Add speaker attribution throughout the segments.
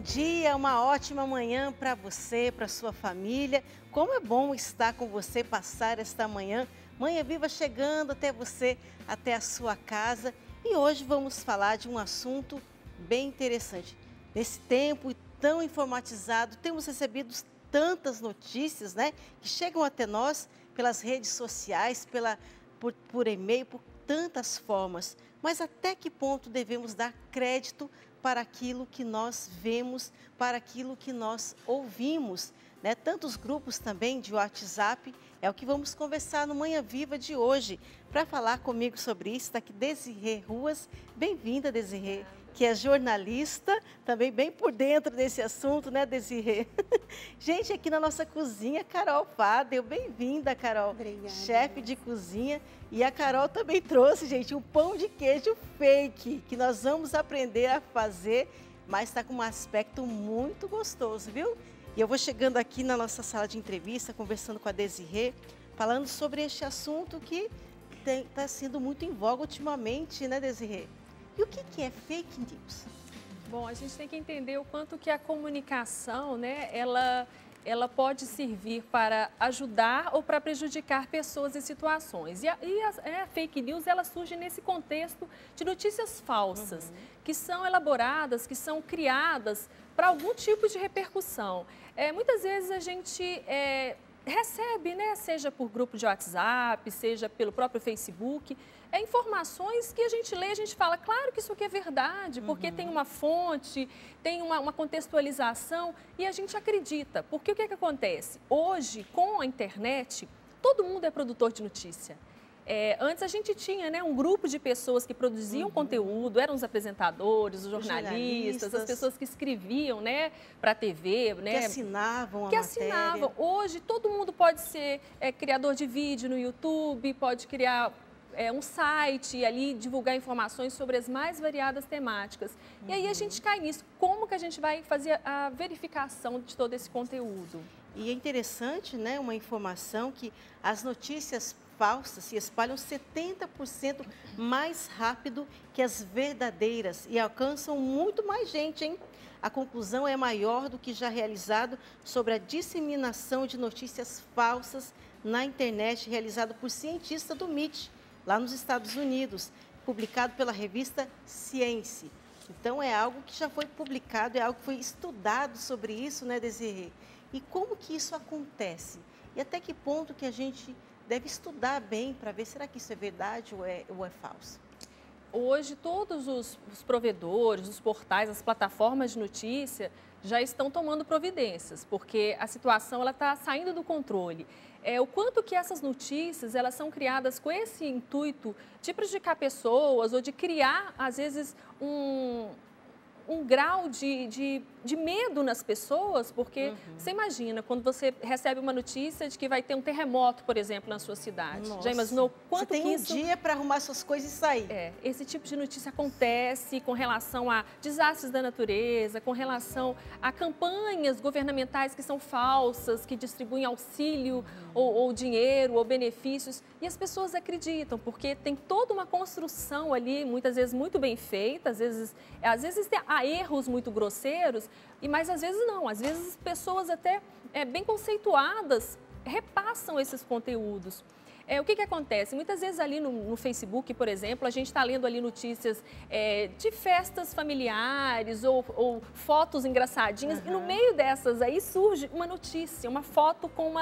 Speaker 1: dia, uma ótima manhã para você, para sua família. Como é bom estar com você, passar esta manhã. Manhã Viva chegando até você, até a sua casa. E hoje vamos falar de um assunto bem interessante. Nesse tempo tão informatizado, temos recebido tantas notícias, né, que chegam até nós pelas redes sociais, por e-mail, por tantas formas. Mas até que ponto devemos dar crédito para aquilo que nós vemos, para aquilo que nós ouvimos, né? Tantos grupos também de WhatsApp, é o que vamos conversar no Manhã Viva de hoje. Para falar comigo sobre isso, está aqui Desirê Ruas. Bem-vinda, Desirê, que é jornalista, também bem por dentro desse assunto, né, Desirê? Gente, aqui na nossa cozinha, Carol Fadel, bem-vinda, Carol.
Speaker 2: Obrigada.
Speaker 1: Chefe de cozinha. E a Carol também trouxe, gente, um pão de queijo fake, que nós vamos aprender a fazer, mas está com um aspecto muito gostoso, viu? E eu vou chegando aqui na nossa sala de entrevista, conversando com a Desirê, falando sobre este assunto que está sendo muito em voga ultimamente, né, Desirê? E o que é fake news?
Speaker 2: Bom, a gente tem que entender o quanto que a comunicação, né, ela pode servir para ajudar ou para prejudicar pessoas e situações. A fake news, ela surge nesse contexto de notícias falsas, que são elaboradas, que são criadas para algum tipo de repercussão. Muitas vezes a gente recebe, né, seja por grupo de WhatsApp, seja pelo próprio Facebook, informações que a gente lê, a gente fala, claro que isso aqui é verdade, porque tem uma fonte, tem uma contextualização e a gente acredita. Porque o que acontece? Hoje, com a internet, todo mundo é produtor de notícia. Antes a gente tinha, né, um grupo de pessoas que produziam conteúdo, eram os apresentadores, os jornalistas, as pessoas que escreviam, né, para a TV, né,
Speaker 1: que assinavam a matéria.
Speaker 2: Hoje todo mundo pode ser criador de vídeo no YouTube, pode criar um site e ali divulgar informações sobre as mais variadas temáticas. E aí a gente cai nisso. Como que a gente vai fazer a verificação de todo esse conteúdo?
Speaker 1: E é interessante, né, uma informação que as notícias falsas se espalham 70% mais rápido que as verdadeiras e alcançam muito mais gente, hein? A conclusão é maior do que já realizado sobre a disseminação de notícias falsas na internet, realizado por cientistas do MIT, lá nos Estados Unidos, publicado pela revista Science. Então, é algo que já foi publicado, é algo que foi estudado sobre isso, né, Desirê? E como que isso acontece? E até que ponto que a gente deve estudar bem para ver, será que isso é verdade ou é falso?
Speaker 2: Hoje, todos os provedores, os portais, as plataformas de notícia já estão tomando providências, porque a situação está saindo do controle. O quanto que essas notícias elas são criadas com esse intuito de prejudicar pessoas ou de criar, às vezes, um grau de medo nas pessoas, porque você imagina, quando você recebe uma notícia de que vai ter um terremoto, por exemplo, na sua cidade.
Speaker 1: Nossa.
Speaker 2: Já imaginou quanto
Speaker 1: você tem
Speaker 2: que
Speaker 1: um
Speaker 2: isso...
Speaker 1: dia para arrumar suas coisas e sair.
Speaker 2: Esse tipo de notícia acontece com relação a desastres da natureza, com relação a campanhas governamentais que são falsas, que distribuem auxílio ou dinheiro ou benefícios, e as pessoas acreditam, porque tem toda uma construção ali, muitas vezes muito bem feita, às vezes há erros muito grosseiros, mas às vezes não, às vezes pessoas até bem conceituadas repassam esses conteúdos. O que acontece? Muitas vezes ali no Facebook, por exemplo, a gente está lendo ali notícias de festas familiares ou fotos engraçadinhas, e no meio dessas aí surge uma notícia, uma foto com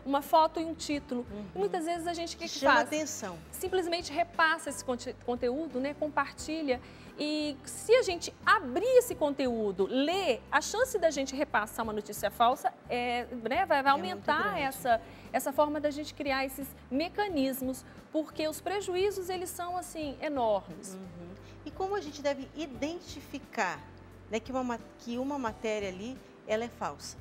Speaker 2: uma foto e um título. E muitas vezes a gente, o que
Speaker 1: chama
Speaker 2: faz?
Speaker 1: atenção.
Speaker 2: Simplesmente repassa esse conteúdo, né, compartilha. E se a gente abrir esse conteúdo, ler, a chance da gente repassar uma notícia falsa né, vai aumentar essa forma da gente criar esses mecanismos, porque os prejuízos, eles são, assim, enormes.
Speaker 1: E como a gente deve identificar, né, que uma matéria ali, ela é falsa?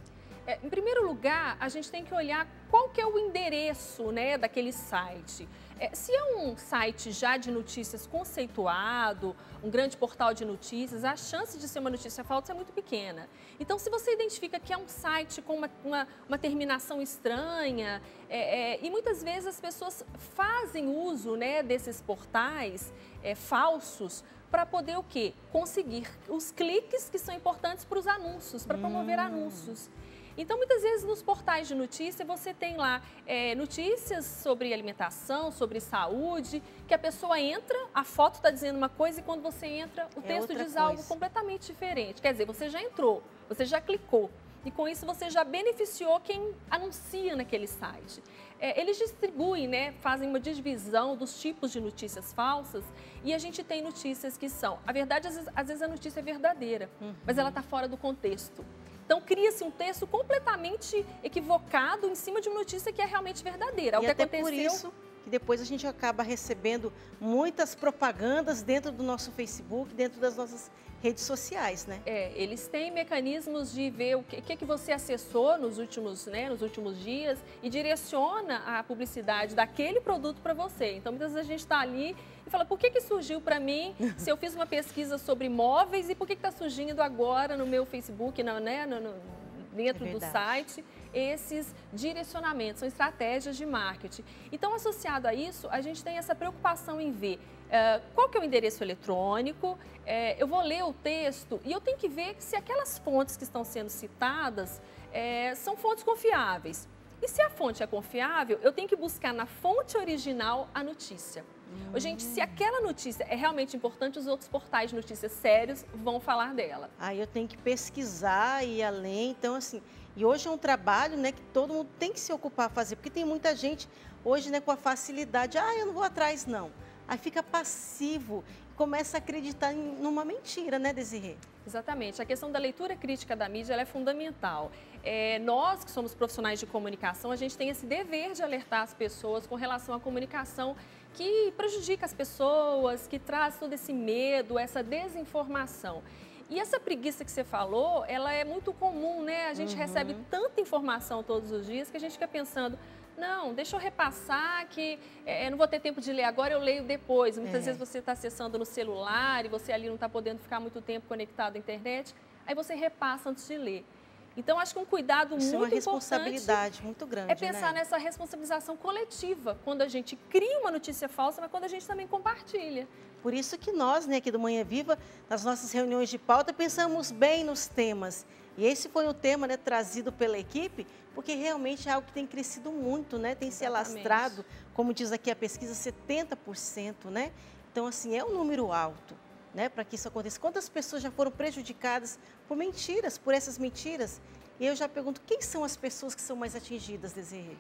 Speaker 2: Em primeiro lugar, a gente tem que olhar qual que é o endereço, né, daquele site. Se é um site já de notícias conceituado, um grande portal de notícias, a chance de ser uma notícia falsa é muito pequena. Então, se você identifica que é um site com uma terminação estranha, e muitas vezes as pessoas fazem uso, né, desses portais falsos para poder o quê? Conseguir os cliques que são importantes para os anúncios, para promover anúncios. Então, muitas vezes, nos portais de notícia, você tem lá notícias sobre alimentação, sobre saúde, que a pessoa entra, a foto está dizendo uma coisa e quando você entra, o texto diz algo completamente diferente. Quer dizer, você já entrou, você já clicou e com isso você já beneficiou quem anuncia naquele site. Eles distribuem, né, fazem uma divisão dos tipos de notícias falsas e a gente tem notícias que são, a verdade, às vezes a notícia é verdadeira, mas ela está fora do contexto. Então, cria-se um texto completamente equivocado em cima de uma notícia que é realmente verdadeira.
Speaker 1: E até por isso que depois a gente acaba recebendo muitas propagandas dentro do nosso Facebook, dentro das nossas redes sociais, né?
Speaker 2: Eles têm mecanismos de ver o que você acessou nos últimos dias e direciona a publicidade daquele produto para você. Então, muitas vezes a gente está ali e fala, por que surgiu para mim, se eu fiz uma pesquisa sobre móveis, e por que está surgindo agora no meu Facebook, dentro do site, esses direcionamentos, são estratégias de marketing. Então, associado a isso, a gente tem essa preocupação em ver qual que é o endereço eletrônico, eu vou ler o texto e eu tenho que ver se aquelas fontes que estão sendo citadas são fontes confiáveis. E se a fonte é confiável, eu tenho que buscar na fonte original a notícia. Gente, se aquela notícia é realmente importante, os outros portais de notícias sérios vão falar dela.
Speaker 1: Aí eu tenho que pesquisar e ir além. Então, assim, e hoje é um trabalho, né, que todo mundo tem que se ocupar a fazer, porque tem muita gente hoje, né, com a facilidade, eu não vou atrás, não. Aí fica passivo e começa a acreditar numa mentira, né, Desirê?
Speaker 2: Exatamente. A questão da leitura crítica da mídia ela é fundamental. Nós, que somos profissionais de comunicação, a gente tem esse dever de alertar as pessoas com relação à comunicação que prejudica as pessoas, que traz todo esse medo, essa desinformação. E essa preguiça que você falou, ela é muito comum, né? A gente recebe tanta informação todos os dias que a gente fica pensando, não, deixa eu repassar que eu não vou ter tempo de ler agora, eu leio depois. Muitas vezes você está acessando no celular e você ali não está podendo ficar muito tempo conectado à internet, aí você repassa antes de ler. Então, acho que um cuidado muito importante...
Speaker 1: Isso é uma responsabilidade muito grande,
Speaker 2: é pensar nessa responsabilização coletiva, quando a gente cria uma notícia falsa, mas quando a gente também compartilha.
Speaker 1: Por isso que nós, né, aqui do Manhã Viva, nas nossas reuniões de pauta, pensamos bem nos temas. E esse foi um tema, né, trazido pela equipe, porque realmente é algo que tem crescido muito, né? Tem se alastrado, como diz aqui a pesquisa, 70%, né? Então, assim, é um número alto, né, para que isso aconteça. Quantas pessoas já foram prejudicadas por mentiras, por essas mentiras? E eu já pergunto, quem são as pessoas que são mais atingidas, Desirê?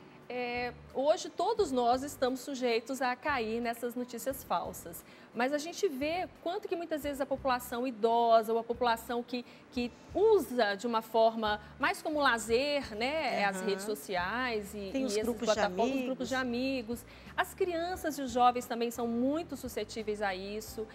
Speaker 2: Hoje todos nós estamos sujeitos a cair nessas notícias falsas, mas a gente vê quanto que muitas vezes a população idosa ou a população que usa de uma forma mais como lazer, né, as redes sociais
Speaker 1: tem os grupos
Speaker 2: de amigos. As crianças e os jovens também são muito suscetíveis a isso.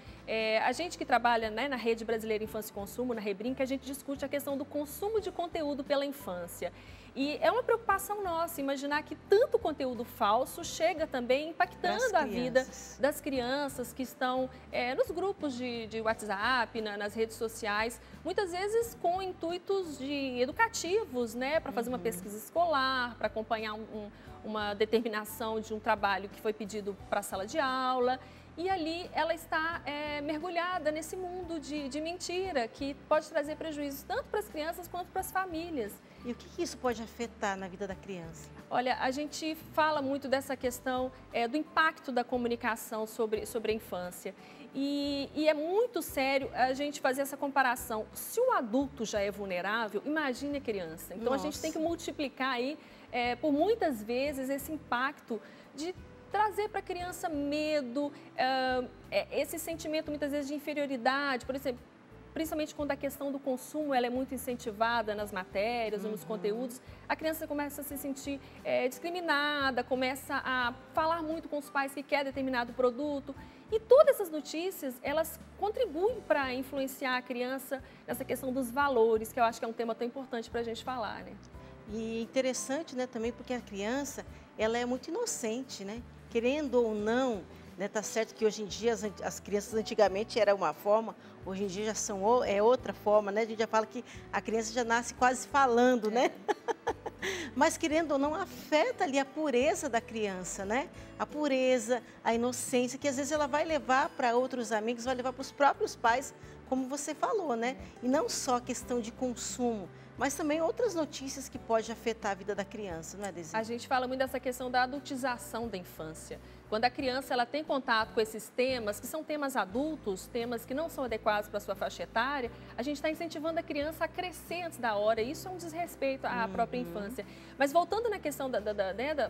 Speaker 2: A gente que trabalha, né, na Rede Brasileira Infância e Consumo, na Rebrinca, a gente discute a questão do consumo de conteúdo pela infância. E é uma preocupação nossa imaginar que tanto conteúdo falso chega também impactando a vida das crianças que estão nos grupos de WhatsApp, nas redes sociais, muitas vezes com intuitos educativos, né, para fazer uma pesquisa escolar, para acompanhar uma determinação de um trabalho que foi pedido para a sala de aula. E ali ela está mergulhada nesse mundo de mentira, que pode trazer prejuízos tanto para as crianças quanto para as famílias.
Speaker 1: E o que isso pode afetar na vida da criança?
Speaker 2: Olha, a gente fala muito dessa questão do impacto da comunicação sobre a infância. E é muito sério a gente fazer essa comparação. Se o adulto já é vulnerável, imagine a criança. Então, a gente tem que multiplicar aí, por muitas vezes, esse impacto de trazer para a criança medo, esse sentimento muitas vezes de inferioridade, por exemplo, principalmente quando a questão do consumo ela é muito incentivada nas matérias ou nos conteúdos, a criança começa a se sentir discriminada, começa a falar muito com os pais que quer determinado produto. E todas essas notícias, elas contribuem para influenciar a criança nessa questão dos valores, que eu acho que é um tema tão importante para a gente falar, né?
Speaker 1: E interessante, né, também porque a criança, ela é muito inocente, né? Querendo ou não, né, tá certo que hoje em dia as crianças antigamente era uma forma, hoje em dia já são outra forma, né? A gente já fala que a criança já nasce quase falando, né? Mas querendo ou não, afeta ali a pureza da criança, né? A pureza, a inocência, que às vezes ela vai levar para outros amigos, vai levar para os próprios pais, como você falou, né? E não só a questão de consumo, mas também outras notícias que podem afetar a vida da criança, não é, Desi?
Speaker 2: A gente fala muito dessa questão da adultização da infância. Quando a criança ela tem contato com esses temas, que são temas adultos, temas que não são adequados para a sua faixa etária, a gente está incentivando a criança a crescer antes da hora. E isso é um desrespeito à própria infância. Mas voltando na questão da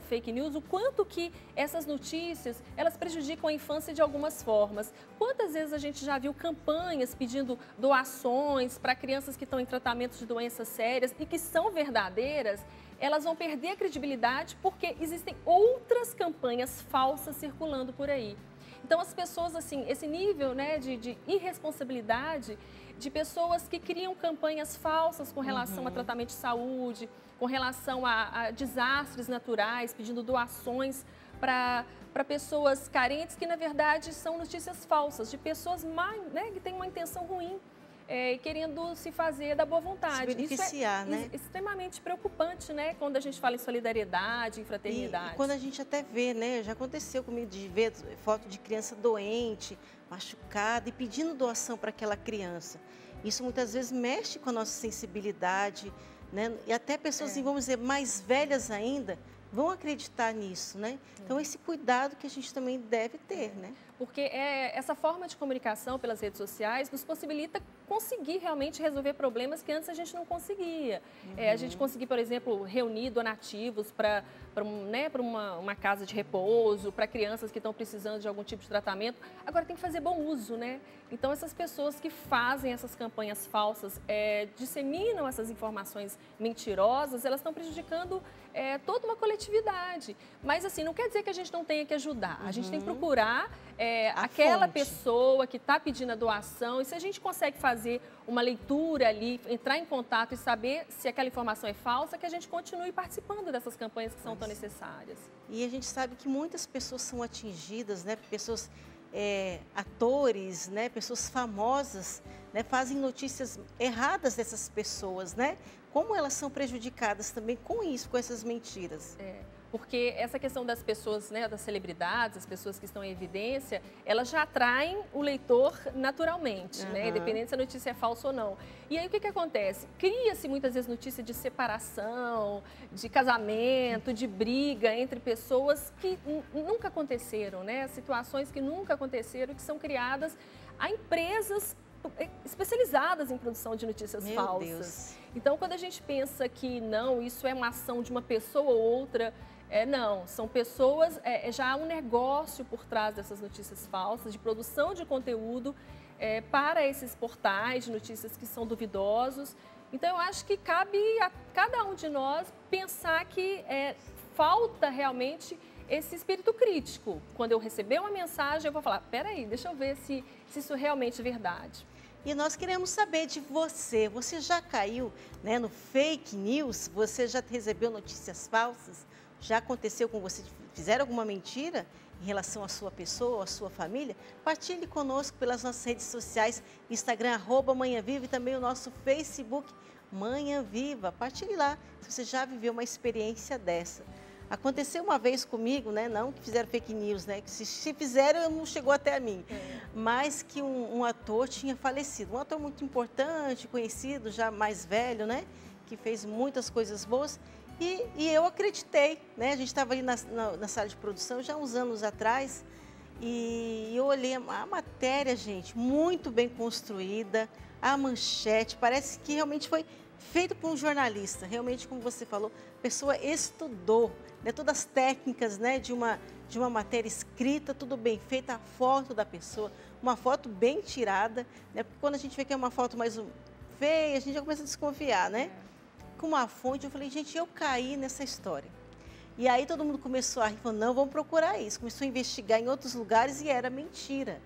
Speaker 2: fake news, o quanto que essas notícias, elas prejudicam a infância de algumas formas. Quantas vezes a gente já viu campanhas pedindo doações para crianças que estão em tratamento de doenças sérias e que são verdadeiras, elas vão perder a credibilidade porque existem outras campanhas falsas circulando por aí. Então, as pessoas, assim, esse nível, né, de irresponsabilidade de pessoas que criam campanhas falsas com relação a tratamento de saúde, com relação a desastres naturais, pedindo doações para pessoas carentes, que, na verdade, são notícias falsas, de pessoas né, que têm uma intenção ruim. Querendo se fazer da boa vontade.
Speaker 1: Se beneficiar,
Speaker 2: isso é
Speaker 1: né?
Speaker 2: extremamente preocupante, né? Quando a gente fala em solidariedade, em fraternidade.
Speaker 1: E quando a gente até vê, né? Já aconteceu comigo de ver foto de criança doente, machucada e pedindo doação para aquela criança. Isso muitas vezes mexe com a nossa sensibilidade, né? E até pessoas, assim, vamos dizer, mais velhas ainda, vão acreditar nisso, né? Então, esse cuidado que a gente também deve ter, né?
Speaker 2: Porque essa forma de comunicação pelas redes sociais nos possibilita conseguir realmente resolver problemas que antes a gente não conseguia. A gente conseguir, por exemplo, reunir donativos para uma casa de repouso, para crianças que estão precisando de algum tipo de tratamento. Agora tem que fazer bom uso, né? Então, essas pessoas que fazem essas campanhas falsas, disseminam essas informações mentirosas, elas estão prejudicando toda uma coletividade. Mas, assim, não quer dizer que a gente não tenha que ajudar. A gente tem que procurar aquela pessoa que está pedindo a doação, e se a gente consegue fazer uma leitura ali, entrar em contato e saber se aquela informação é falsa, que a gente continue participando dessas campanhas que são tão necessárias.
Speaker 1: E a gente sabe que muitas pessoas são atingidas, né? Pessoas, atores, né? Pessoas famosas, né? Fazem notícias erradas dessas pessoas, né? Como elas são prejudicadas também com isso, com essas mentiras.
Speaker 2: Porque essa questão das pessoas, né, das celebridades, as pessoas que estão em evidência, elas já atraem o leitor naturalmente, né, independente se a notícia é falsa ou não. E aí o que acontece? Cria-se muitas vezes notícia de separação, de casamento, de briga entre pessoas que nunca aconteceram, né, situações que nunca aconteceram, que são criadas a empresas especializadas em produção de notícias falsas.
Speaker 1: Deus.
Speaker 2: Então, quando a gente pensa que não, isso é uma ação de uma pessoa ou outra, não, são pessoas, já há um negócio por trás dessas notícias falsas, de produção de conteúdo para esses portais de notícias que são duvidosos. Então, eu acho que cabe a cada um de nós pensar que falta realmente esse espírito crítico. Quando eu receber uma mensagem, eu vou falar, peraí, deixa eu ver se isso realmente é verdade.
Speaker 1: E nós queremos saber de você. Você já caiu, né, no fake news? Você já recebeu notícias falsas? Já aconteceu com você? Fizeram alguma mentira em relação à sua pessoa, à sua família? Partilhe conosco pelas nossas redes sociais, Instagram, @manhãviva, e também o nosso Facebook, Manhã Viva. Partilhe lá se você já viveu uma experiência dessa. Aconteceu uma vez comigo, né? Não que fizeram fake news, né? Que se fizeram, não chegou até a mim. Mas que um ator tinha falecido. Um ator muito importante, conhecido, já mais velho, né? Que fez muitas coisas boas. E eu acreditei, né? A gente estava ali na sala de produção já uns anos atrás. E eu olhei a matéria, gente, muito bem construída. A manchete, parece que realmente foi feito por um jornalista. Realmente, como você falou, a pessoa estudou, né, todas as técnicas, né, de uma matéria escrita, tudo bem feita, a foto da pessoa, uma foto bem tirada, né, porque quando a gente vê que é uma foto mais feia, a gente já começa a desconfiar, né? Com uma fonte, eu falei, gente, eu caí nessa história. E aí todo mundo começou a rir, falou, não, vamos procurar isso. Começou a investigar em outros lugares e era mentira,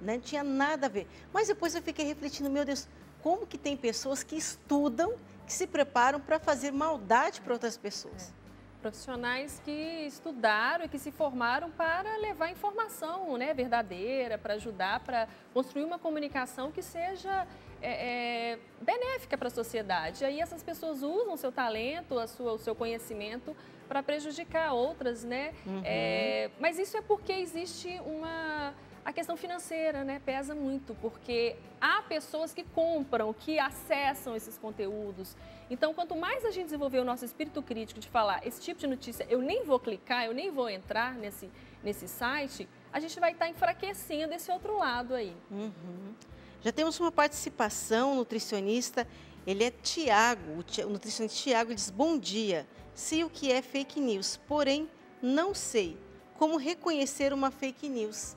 Speaker 1: né? Não tinha nada a ver. Mas depois eu fiquei refletindo, meu Deus, como que tem pessoas que estudam, que que se preparam para fazer maldade para outras pessoas.
Speaker 2: Profissionais que estudaram e que se formaram para levar informação, né, verdadeira, para ajudar, para construir uma comunicação que seja benéfica para a sociedade. E aí essas pessoas usam o seu talento, o seu conhecimento para prejudicar outras, né? Mas isso é porque existe a questão financeira, né, pesa muito, porque há pessoas que compram, que acessam esses conteúdos. Então, quanto mais a gente desenvolver o nosso espírito crítico de falar, esse tipo de notícia eu nem vou clicar, eu nem vou entrar nesse site, a gente vai estar enfraquecendo esse outro lado aí.
Speaker 1: Já temos uma participação, nutricionista, ele é Tiago, o nutricionista Tiago diz: bom dia, sei o que é fake news, porém não sei como reconhecer uma fake news.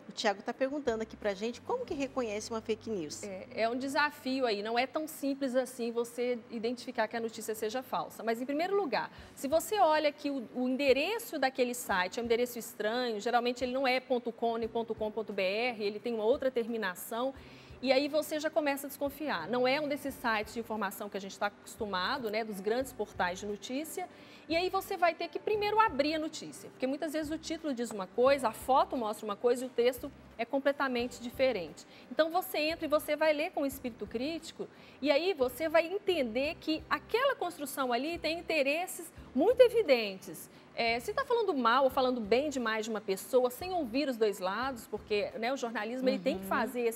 Speaker 1: O Tiago está perguntando aqui para a gente como que reconhece uma fake news.
Speaker 2: É um desafio aí, não é tão simples assim você identificar que a notícia seja falsa. Mas, em primeiro lugar, se você olha que o endereço daquele site é um endereço estranho, geralmente ele não é .com nem .com.br, ele tem uma outra terminação, e aí você já começa a desconfiar. Não é um desses sites de informação que a gente está acostumado, né, dos grandes portais de notícia. E aí você vai ter que primeiro abrir a notícia, porque muitas vezes o título diz uma coisa, a foto mostra uma coisa e o texto é completamente diferente. Então você entra e você vai ler com o espírito crítico e aí você vai entender que aquela construção ali tem interesses muito evidentes. Se está falando mal ou falando bem demais de uma pessoa, sem ouvir os dois lados, porque, né, o jornalismo ele tem que fazer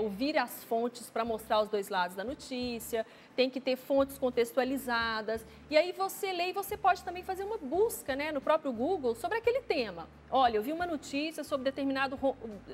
Speaker 2: ouvir as fontes para mostrar os dois lados da notícia, tem que ter fontes contextualizadas. E aí você lê e você pode também fazer uma busca, né, no próprio Google sobre aquele tema. Olha, eu vi uma notícia sobre determinado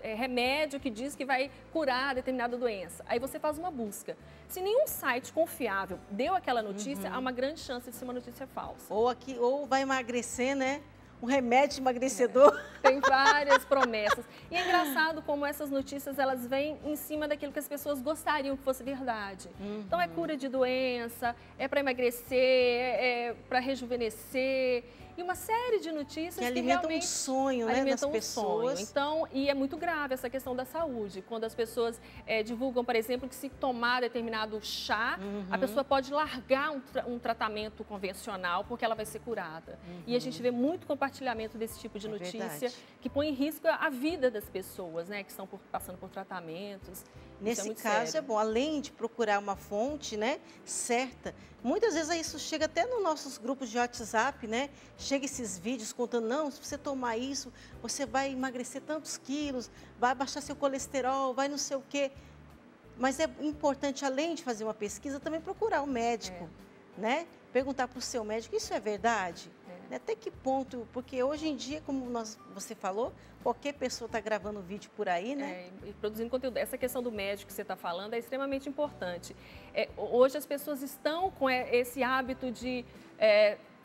Speaker 2: remédio que diz que vai curar determinada doença. Aí você faz uma busca. Se nenhum site confiável deu aquela notícia, há uma grande chance de ser uma notícia falsa.
Speaker 1: Ou vai emagrecer, né? Um remédio emagrecedor.
Speaker 2: Tem várias promessas. E é engraçado como essas notícias, elas vêm em cima daquilo que as pessoas gostariam que fosse verdade. Então, é cura de doença, é para emagrecer, é para rejuvenescer. E uma série de notícias que
Speaker 1: alimentam
Speaker 2: realmente
Speaker 1: um sonho, né, das pessoas.
Speaker 2: Sonho. Então, e é muito grave essa questão da saúde. Quando as pessoas divulgam, por exemplo, que se tomar determinado chá, a pessoa pode largar um tratamento convencional porque ela vai ser curada. E a gente vê muito compartilhamento desse tipo de notícia que põe em risco a vida das pessoas, né, que estão passando por tratamentos.
Speaker 1: Nesse caso é bom, além de procurar uma fonte, né, certa, muitas vezes isso chega até nos nossos grupos de WhatsApp, né? Chega esses vídeos contando, não, se você tomar isso, você vai emagrecer tantos quilos, vai baixar seu colesterol, vai não sei o quê. Mas é importante, além de fazer uma pesquisa, também procurar um médico, né? Perguntar para o seu médico, isso é verdade? Até que ponto, porque hoje em dia, como você falou, qualquer pessoa está gravando vídeo por aí, né?
Speaker 2: E produzindo conteúdo. Essa questão do médico que você está falando é extremamente importante. Hoje as pessoas estão com esse hábito de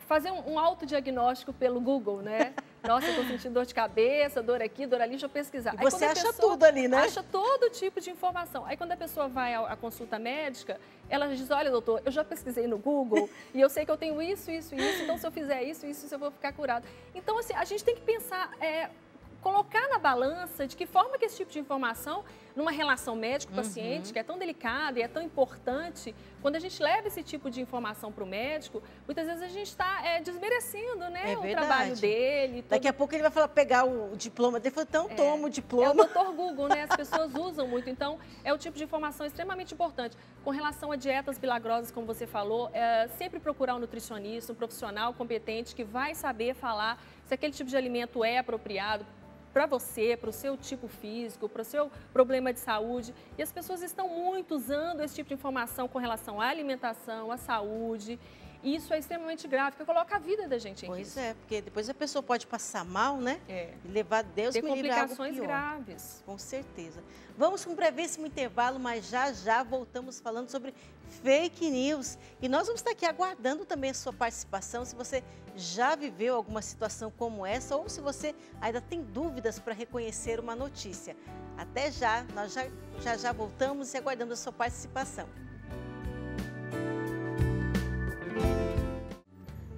Speaker 2: fazer um autodiagnóstico pelo Google, né? Nossa, eu estou sentindo dor de cabeça, dor aqui, dor ali, deixa eu pesquisar.
Speaker 1: E você acha tudo ali, né?
Speaker 2: Acha todo tipo de informação. Aí quando a pessoa vai à consulta médica, ela diz, olha, doutor, eu já pesquisei no Google e eu sei que eu tenho isso, então se eu fizer isso, eu vou ficar curado. Então, assim, a gente tem que pensar, colocar na balança de que forma que esse tipo de informação, numa relação médico-paciente, que é tão delicada e é tão importante, quando a gente leva esse tipo de informação para o médico, muitas vezes a gente está desmerecendo, né, o trabalho dele.
Speaker 1: Daqui a pouco ele vai falar, pegar o diploma dele, então toma o diploma.
Speaker 2: É o doutor Google, né? As pessoas usam muito, então é o tipo de informação extremamente importante. Com relação a dietas milagrosas, como você falou, sempre procurar um nutricionista, um profissional competente que vai saber falar se aquele tipo de alimento é apropriado para você, para o seu tipo físico, para o seu problema de saúde. E as pessoas estão muito usando esse tipo de informação com relação à alimentação, à saúde. E isso é extremamente grave, porque coloca a vida da gente em risco.
Speaker 1: Pois é, porque depois a pessoa pode passar mal, né? E levar Deus
Speaker 2: ter
Speaker 1: me livre a algo pior.
Speaker 2: complicações graves.
Speaker 1: Com certeza. Vamos com um brevíssimo intervalo, mas já voltamos falando sobre fake news. E nós vamos estar aqui aguardando também a sua participação, se você já viveu alguma situação como essa ou se você ainda tem dúvidas para reconhecer uma notícia. Até já, nós já voltamos e aguardamos a sua participação.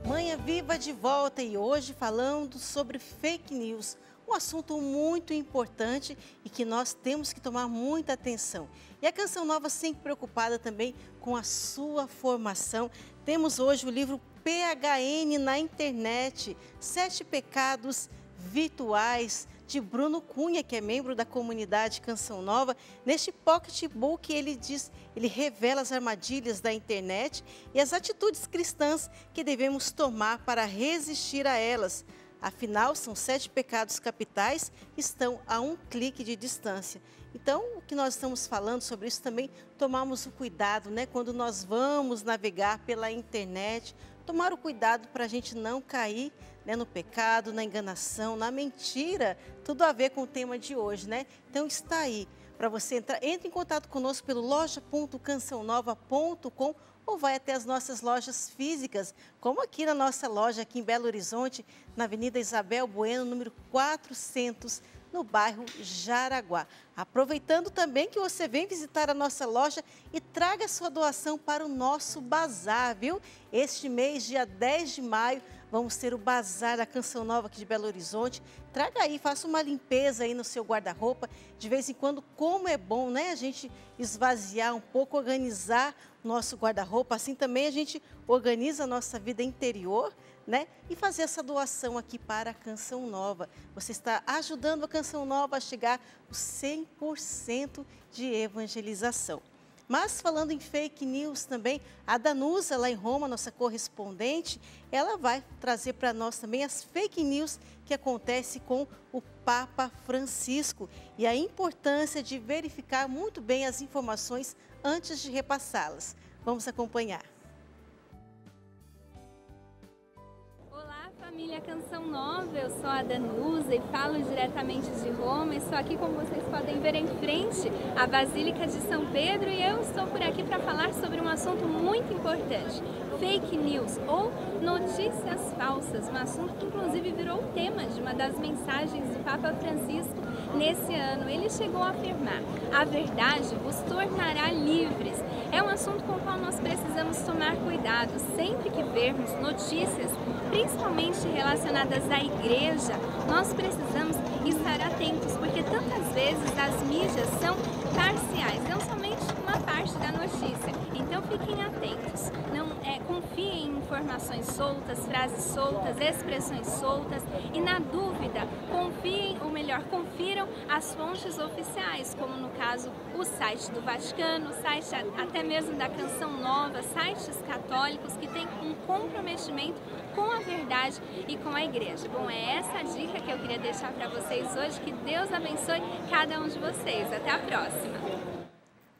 Speaker 1: Manhã Viva de volta e hoje falando sobre fake news. um assunto muito importante e que nós temos que tomar muita atenção. E a Canção Nova sempre preocupada também com a sua formação. Temos hoje o livro PHN na internet, 7 pecados virtuais, de Bruno Cunha, que é membro da comunidade Canção Nova. Neste pocketbook ele revela as armadilhas da internet e as atitudes cristãs que devemos tomar para resistir a elas. Afinal, são 7 pecados capitais que estão a um clique de distância. Então, o que nós estamos falando sobre isso também, tomarmos o cuidado, né? Quando nós vamos navegar pela internet, tomar o cuidado para a gente não cair, né, no pecado, na enganação, na mentira, tudo a ver com o tema de hoje, né? Então está aí, para você entrar, entre em contato conosco pelo loja.cançãonova.com ou vai até as nossas lojas físicas, como aqui na nossa loja aqui em Belo Horizonte, na Avenida Isabel Bueno, número 400, no bairro Jaraguá. Aproveitando também que você vem visitar a nossa loja e traga sua doação para o nosso bazar, viu? Este mês, dia 10 de maio, vamos ter o Bazar da Canção Nova aqui de Belo Horizonte. Traga aí, faça uma limpeza aí no seu guarda-roupa. De vez em quando, como é bom, né? A gente esvaziar um pouco, organizar o nosso guarda-roupa. Assim também a gente organiza a nossa vida interior, né? E fazer essa doação aqui para a Canção Nova. Você está ajudando a Canção Nova a chegar aos 100% de evangelização. Mas falando em fake news também, a Danusa, lá em Roma, nossa correspondente, ela vai trazer para nós também as fake news que acontecem com o Papa Francisco e a importância de verificar muito bem as informações antes de repassá-las. Vamos acompanhar.
Speaker 3: Família Canção Nova, eu sou a Danusa e falo diretamente de Roma. Estou aqui, como vocês podem ver, em frente à Basílica de São Pedro e eu estou por aqui para falar sobre um assunto muito importante, fake news ou notícias falsas, um assunto que inclusive virou o tema de uma das mensagens do Papa Francisco nesse ano. Ele chegou a afirmar: a verdade vos tornará livres. É um assunto com o qual nós precisamos tomar cuidado sempre que vermos notícias, principalmente relacionadas à igreja. Nós precisamos estar atentos, porque tantas vezes as mídias são parciais, não somente uma parte da notícia. Então fiquem atentos, não confiem em informações soltas, frases soltas, expressões soltas e na dúvida confiem, ou melhor, confiram as fontes oficiais, como no caso o site do Vaticano, o site até mesmo da Canção Nova, sites católicos que têm um comprometimento com a verdade e com a igreja. Bom, é essa a dica que eu queria deixar para vocês hoje. Que Deus abençoe cada um de vocês. Até a próxima.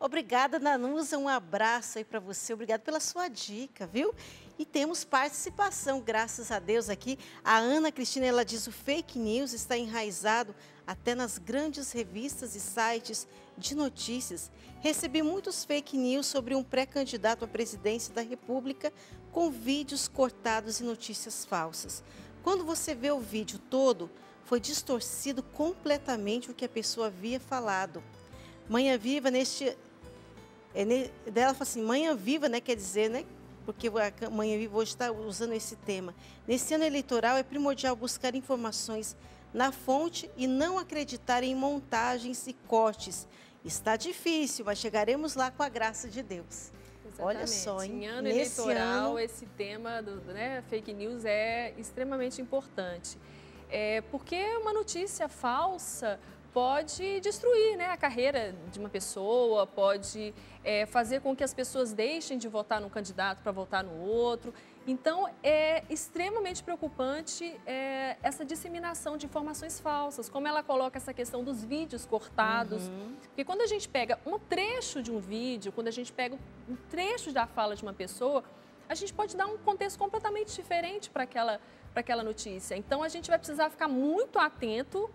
Speaker 1: Obrigada, Danusa, um abraço aí para você, obrigada pela sua dica, viu? E temos participação, graças a Deus aqui. A Ana Cristina, ela diz: o fake news está enraizado até nas grandes revistas e sites de notícias. Recebi muitos fake news sobre um pré-candidato à presidência da República com vídeos cortados e notícias falsas. Quando você vê o vídeo todo, foi distorcido completamente o que a pessoa havia falado. Manhã Viva, dela fala assim, Manhã Viva, né, quer dizer, né, porque a Manhã Viva hoje está usando esse tema. Nesse ano eleitoral é primordial buscar informações na fonte e não acreditar em montagens e cortes. Está difícil, mas chegaremos lá com a graça de Deus.
Speaker 2: Exatamente.
Speaker 1: Olha só, hein?
Speaker 2: Em ano eleitoral, esse tema do fake news é extremamente importante. Porque uma notícia falsa pode destruir, né, a carreira de uma pessoa, pode fazer com que as pessoas deixem de votar num candidato para votar no outro. Então, é extremamente preocupante essa disseminação de informações falsas, como ela coloca essa questão dos vídeos cortados. Porque quando a gente pega um trecho de um vídeo, quando a gente pega um trecho da fala de uma pessoa, a gente pode dar um contexto completamente diferente para aquela notícia. Então, a gente vai precisar ficar muito atento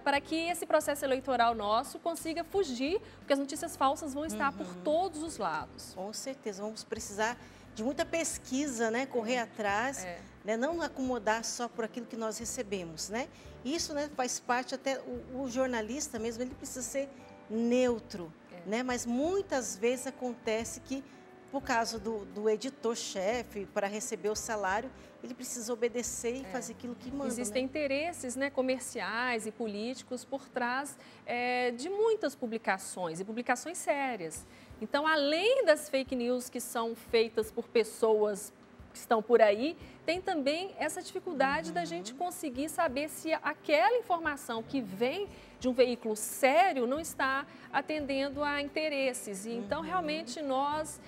Speaker 2: para que esse processo eleitoral nosso consiga fugir, porque as notícias falsas vão estar por todos os lados.
Speaker 1: Com certeza, vamos precisar de muita pesquisa, né? Correr atrás, né? Não acomodar só por aquilo que nós recebemos, né? Isso, né, faz parte até, o jornalista mesmo, ele precisa ser neutro, né? Mas muitas vezes acontece que por causa do editor-chefe, para receber o salário, ele precisa obedecer e fazer aquilo que manda.
Speaker 2: Existem interesses, né, comerciais e políticos por trás de muitas publicações, e publicações sérias. Então, além das fake news que são feitas por pessoas que estão por aí, tem também essa dificuldade da gente conseguir saber se aquela informação que vem de um veículo sério não está atendendo a interesses. E, então, realmente, nós,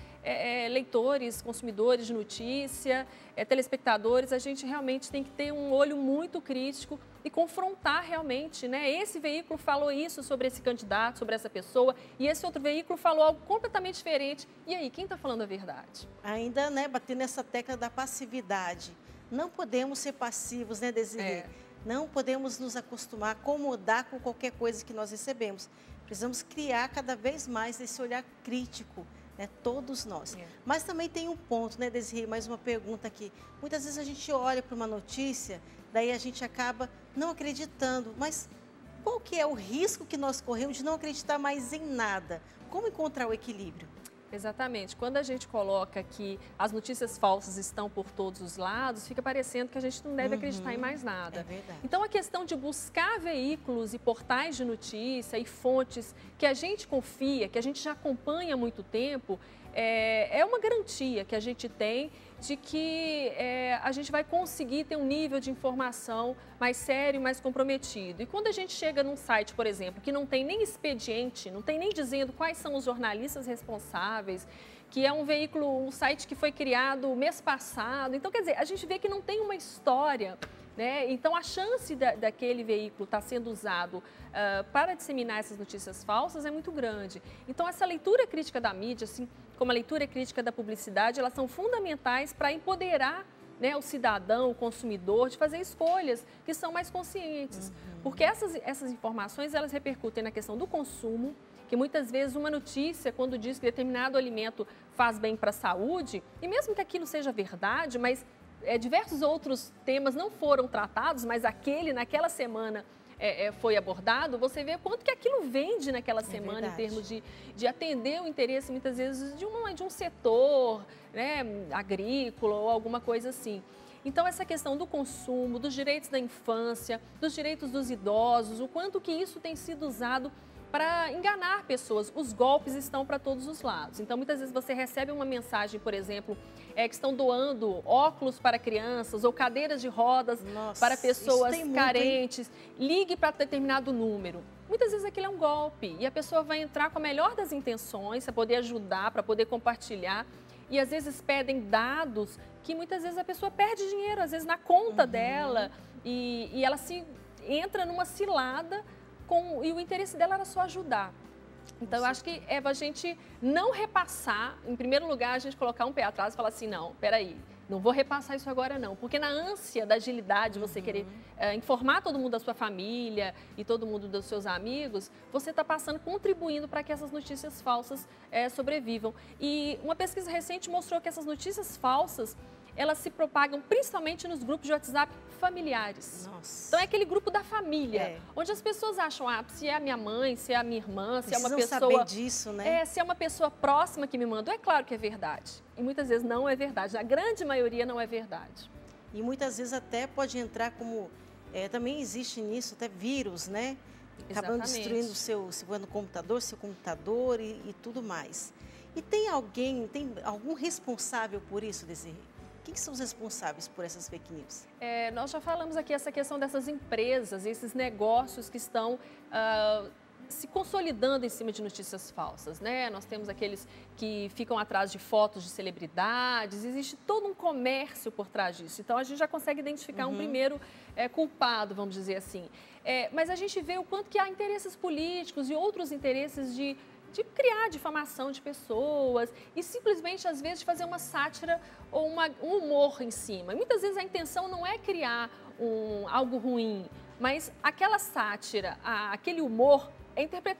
Speaker 2: leitores, consumidores de notícia, telespectadores, a gente realmente tem que ter um olho muito crítico e confrontar realmente, né? Esse veículo falou isso sobre esse candidato, sobre essa pessoa, e esse outro veículo falou algo completamente diferente. E aí, quem está falando a verdade?
Speaker 1: Ainda, né, bater nessa tecla da passividade. Não podemos ser passivos, né, Desirê? Não podemos nos acostumar a acomodar com qualquer coisa que nós recebemos. Precisamos criar cada vez mais esse olhar crítico, né, todos nós. Mas também tem um ponto, né, Desirê? Mais uma pergunta aqui. Muitas vezes a gente olha para uma notícia, daí a gente acaba não acreditando. Mas qual que é o risco que nós corremos de não acreditar mais em nada? Como encontrar o equilíbrio?
Speaker 2: Exatamente. Quando a gente coloca que as notícias falsas estão por todos os lados, fica parecendo que a gente não deve acreditar em mais nada.
Speaker 1: É verdade.
Speaker 2: Então, a questão de buscar veículos e portais de notícia e fontes que a gente confia, que a gente já acompanha há muito tempo, é uma garantia que a gente tem de que a gente vai conseguir ter um nível de informação mais sério, mais comprometido. E quando a gente chega num site, por exemplo, que não tem nem expediente, não tem nem dizendo quais são os jornalistas responsáveis, que é um veículo, um site que foi criado mês passado. Então, quer dizer, a gente vê que não tem uma história, né? Então, a chance daquele veículo estar sendo usado para disseminar essas notícias falsas é muito grande. Então, essa leitura crítica da mídia, assim como a leitura crítica da publicidade, elas são fundamentais para empoderar, né, o cidadão, o consumidor, de fazer escolhas que são mais conscientes. Porque essas informações, elas repercutem na questão do consumo, que muitas vezes uma notícia, quando diz que determinado alimento faz bem para a saúde, e mesmo que aquilo seja verdade, mas diversos outros temas não foram tratados, mas naquela semana foi abordado, você vê quanto que aquilo vende naquela semana em termos de atender o interesse, muitas vezes, de um setor, né, agrícola ou alguma coisa assim. Então, essa questão do consumo, dos direitos da infância, dos direitos dos idosos, o quanto que isso tem sido usado para enganar pessoas. Os golpes estão para todos os lados. Então, muitas vezes você recebe uma mensagem, por exemplo, que estão doando óculos para crianças ou cadeiras de rodas para pessoas carentes. Ligue para determinado número. Muitas vezes aquilo é um golpe e a pessoa vai entrar com a melhor das intenções para poder ajudar, para poder compartilhar. E às vezes pedem dados que muitas vezes a pessoa perde dinheiro, às vezes na conta dela, e ela se entra numa cilada. E o interesse dela era só ajudar. Então, eu acho que é a gente não repassar, em primeiro lugar, a gente colocar um pé atrás e falar assim, não, peraí, não vou repassar isso agora não. Porque na ânsia da agilidade, você querer informar todo mundo da sua família e todo mundo dos seus amigos, você está contribuindo para que essas notícias falsas sobrevivam. E uma pesquisa recente mostrou que essas notícias falsas, elas se propagam principalmente nos grupos de WhatsApp familiares.
Speaker 1: Nossa.
Speaker 2: Então, é aquele grupo da família, onde as pessoas acham, se é a minha mãe, se é a minha irmã, se é uma pessoa...
Speaker 1: saber disso, né?
Speaker 2: Se é uma pessoa próxima que me mandou, é claro que é verdade. E muitas vezes não é verdade, a grande maioria não é verdade.
Speaker 1: E muitas vezes até pode entrar como... também existe nisso até vírus, né? Acabando destruindo o seu computador e tudo mais. E tem algum responsável por isso, Desirê? Quem são os responsáveis por essas fake news?
Speaker 2: Nós já falamos aqui essa questão dessas empresas, esses negócios que estão se consolidando em cima de notícias falsas, né? Nós temos aqueles que ficam atrás de fotos de celebridades, existe todo um comércio por trás disso. Então, a gente já consegue identificar um primeiro culpado, vamos dizer assim. Mas a gente vê o quanto que há interesses políticos e outros interesses de criar difamação de pessoas e simplesmente, às vezes, de fazer uma sátira ou um humor em cima. E muitas vezes a intenção não é criar algo ruim, mas aquela sátira, aquele humor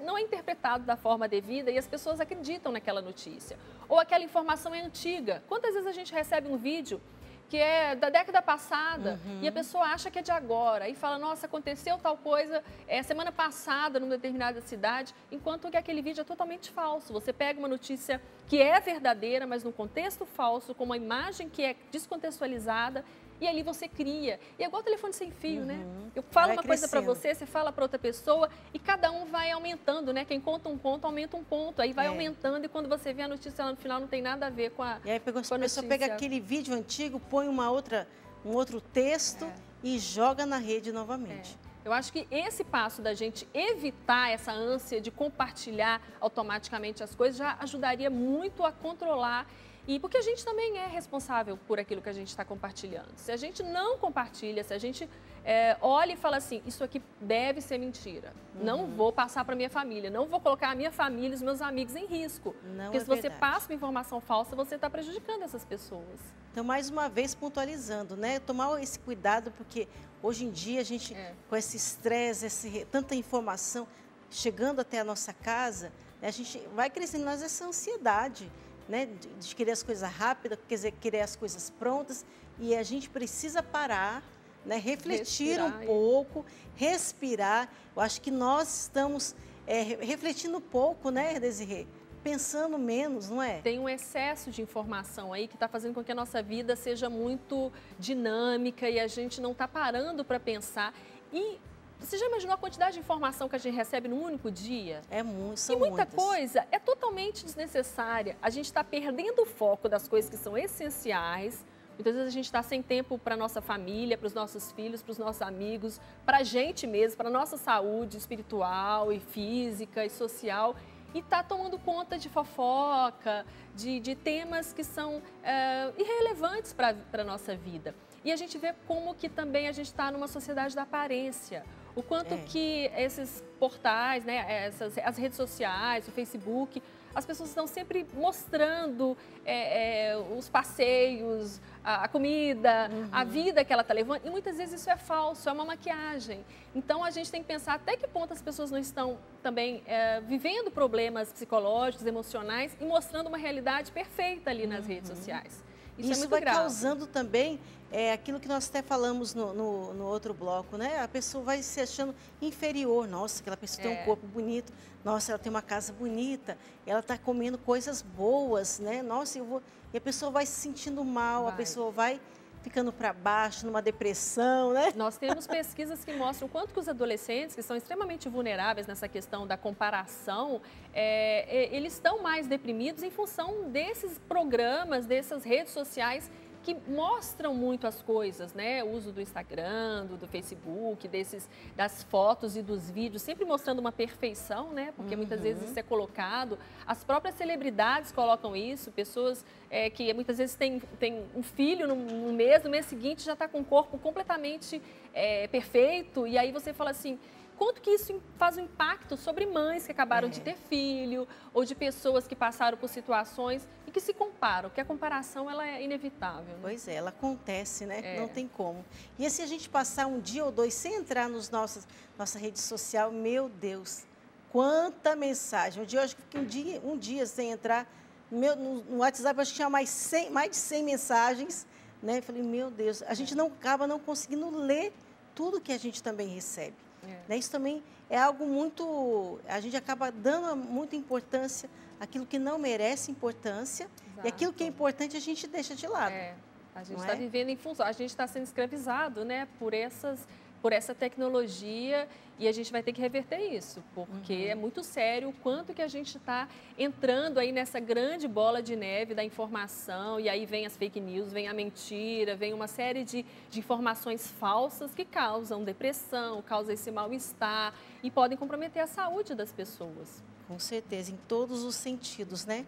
Speaker 2: não é interpretado da forma devida e as pessoas acreditam naquela notícia. Ou aquela informação é antiga. Quantas vezes a gente recebe um vídeo que é da década passada e a pessoa acha que é de agora e fala, nossa, aconteceu tal coisa semana passada numa determinada cidade, enquanto que aquele vídeo é totalmente falso. Você pega uma notícia que é verdadeira, mas num contexto falso, com uma imagem que é descontextualizada, e ali você cria. E é igual telefone sem fio, né? Eu falo uma coisa para você, você fala para outra pessoa e cada um vai aumentando, né? Quem conta um ponto, aumenta um ponto. Aí vai aumentando e quando você vê a notícia lá no final não tem nada a ver com a
Speaker 1: E aí a pessoa pega aquele vídeo antigo, põe um outro texto e joga na rede novamente.
Speaker 2: Eu acho que esse passo da gente evitar essa ânsia de compartilhar automaticamente as coisas já ajudaria muito a controlar. E porque a gente também é responsável por aquilo que a gente está compartilhando. Se a gente não compartilha, se a gente olha e fala assim, isso aqui deve ser mentira, não vou passar para minha família, não vou colocar a minha família e os meus amigos em risco. Porque se você passa uma informação falsa, você está prejudicando essas pessoas.
Speaker 1: Então, mais uma vez, pontualizando, né? Tomar esse cuidado, porque hoje em dia a gente, com esse estresse, tanta informação chegando até a nossa casa, a gente vai crescendo nós essa ansiedade, né, de querer as coisas rápidas, quer dizer, querer as coisas prontas, e a gente precisa parar, né, refletir um pouco, respirar. Eu acho que nós estamos refletindo pouco, né, Desirê? Pensando menos, não é?
Speaker 2: Tem um excesso de informação aí que está fazendo com que a nossa vida seja muito dinâmica e a gente não está parando para pensar. E você já imaginou a quantidade de informação que a gente recebe num único dia?
Speaker 1: É muito, são
Speaker 2: muita
Speaker 1: muitas.
Speaker 2: coisa é totalmente desnecessária. A gente está perdendo o foco das coisas que são essenciais. Muitas vezes a gente está sem tempo para a nossa família, para os nossos filhos, para os nossos amigos, para a gente mesmo, para a nossa saúde espiritual e física e social. E está tomando conta de fofoca, de temas que são irrelevantes para a nossa vida. E a gente vê como que também a gente está numa sociedade da aparência. O quanto que esses portais, né, as redes sociais, o Facebook, as pessoas estão sempre mostrando os passeios, a comida, a vida que ela está levando. E muitas vezes isso é falso, é uma maquiagem. Então, a gente tem que pensar até que ponto as pessoas não estão também vivendo problemas psicológicos, emocionais e mostrando uma realidade perfeita ali nas redes sociais. Isso é muito
Speaker 1: vai
Speaker 2: grave.
Speaker 1: Causando também aquilo que nós até falamos no outro bloco, né? A pessoa vai se achando inferior. Nossa, aquela pessoa tem um corpo bonito. Nossa, ela tem uma casa bonita. Ela está comendo coisas boas, né? Nossa, E a pessoa vai se sentindo mal, a pessoa vai ficando para baixo, numa depressão, né?
Speaker 2: Nós temos pesquisas que mostram quanto que os adolescentes, que são extremamente vulneráveis nessa questão da comparação, eles estão mais deprimidos em função desses programas, dessas redes sociais que mostram muito as coisas, né? O uso do Instagram, do Facebook, das fotos e dos vídeos, sempre mostrando uma perfeição, né? Porque muitas vezes isso é colocado. As próprias celebridades colocam isso, pessoas que muitas vezes têm um filho no mês seguinte já está com o corpo completamente perfeito, e aí você fala assim, quanto que isso faz um impacto sobre mães que acabaram de ter filho, ou de pessoas que passaram por situações e que se comparam, porque a comparação ela é inevitável. Né?
Speaker 1: Pois é, ela acontece, né? Não tem como. E se a gente passar um dia ou dois sem entrar nossa rede social, meu Deus, quanta mensagem. Um dia eu acho que fiquei um dia sem entrar, no WhatsApp eu acho que tinha mais de 100 mensagens, né? Eu falei, meu Deus, a gente acaba não conseguindo ler tudo que a gente também recebe. Né? Isso também é algo muito... A gente acaba dando muita importância àquilo que não merece importância. Exato. E aquilo que é importante a gente deixa de lado.
Speaker 2: A gente está vivendo em função... A gente está sendo escravizado, né, por essa tecnologia, e a gente vai ter que reverter isso, porque é muito sério o quanto que a gente está entrando aí nessa grande bola de neve da informação, e aí vem as fake news, vem a mentira, vem uma série de informações falsas que causam depressão, causam esse mal-estar e podem comprometer a saúde das pessoas.
Speaker 1: Com certeza, em todos os sentidos, né?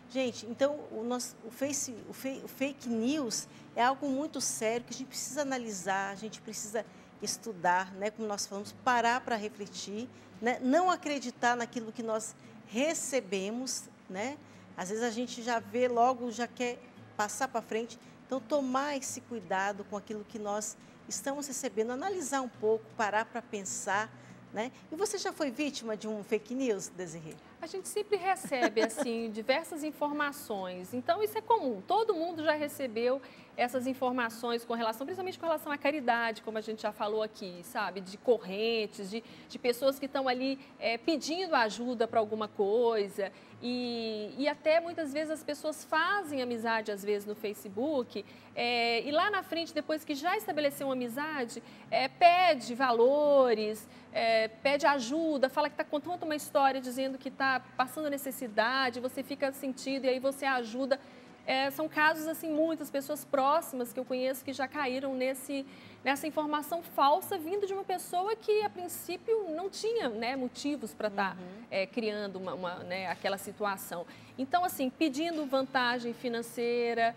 Speaker 1: Gente, então o fake news é algo muito sério que a gente precisa analisar, a gente precisa estudar, né? Como nós falamos, parar para refletir, né? Não acreditar naquilo que nós recebemos, né? Às vezes a gente já vê logo, já quer passar para frente. Então, tomar esse cuidado com aquilo que nós estamos recebendo, analisar um pouco, parar para pensar, né? E você já foi vítima de um fake news, Desirê?
Speaker 2: A gente sempre recebe, assim, diversas informações. Então, isso é comum. Todo mundo já recebeu essas informações com relação, principalmente com relação à caridade, como a gente já falou aqui, sabe? De correntes, de pessoas que estão ali pedindo ajuda para alguma coisa. E até muitas vezes as pessoas fazem amizade, às vezes, no Facebook, e lá na frente, depois que já estabeleceu uma amizade, pede valores, pede ajuda, fala que está contando uma história dizendo que está passando necessidade, você fica sentido e aí você ajuda. São casos, assim, muitas pessoas próximas que eu conheço que já caíram nessa informação falsa vindo de uma pessoa que, a princípio, não tinha, né, motivos para estar criando aquela situação. Então, assim, pedindo vantagem financeira,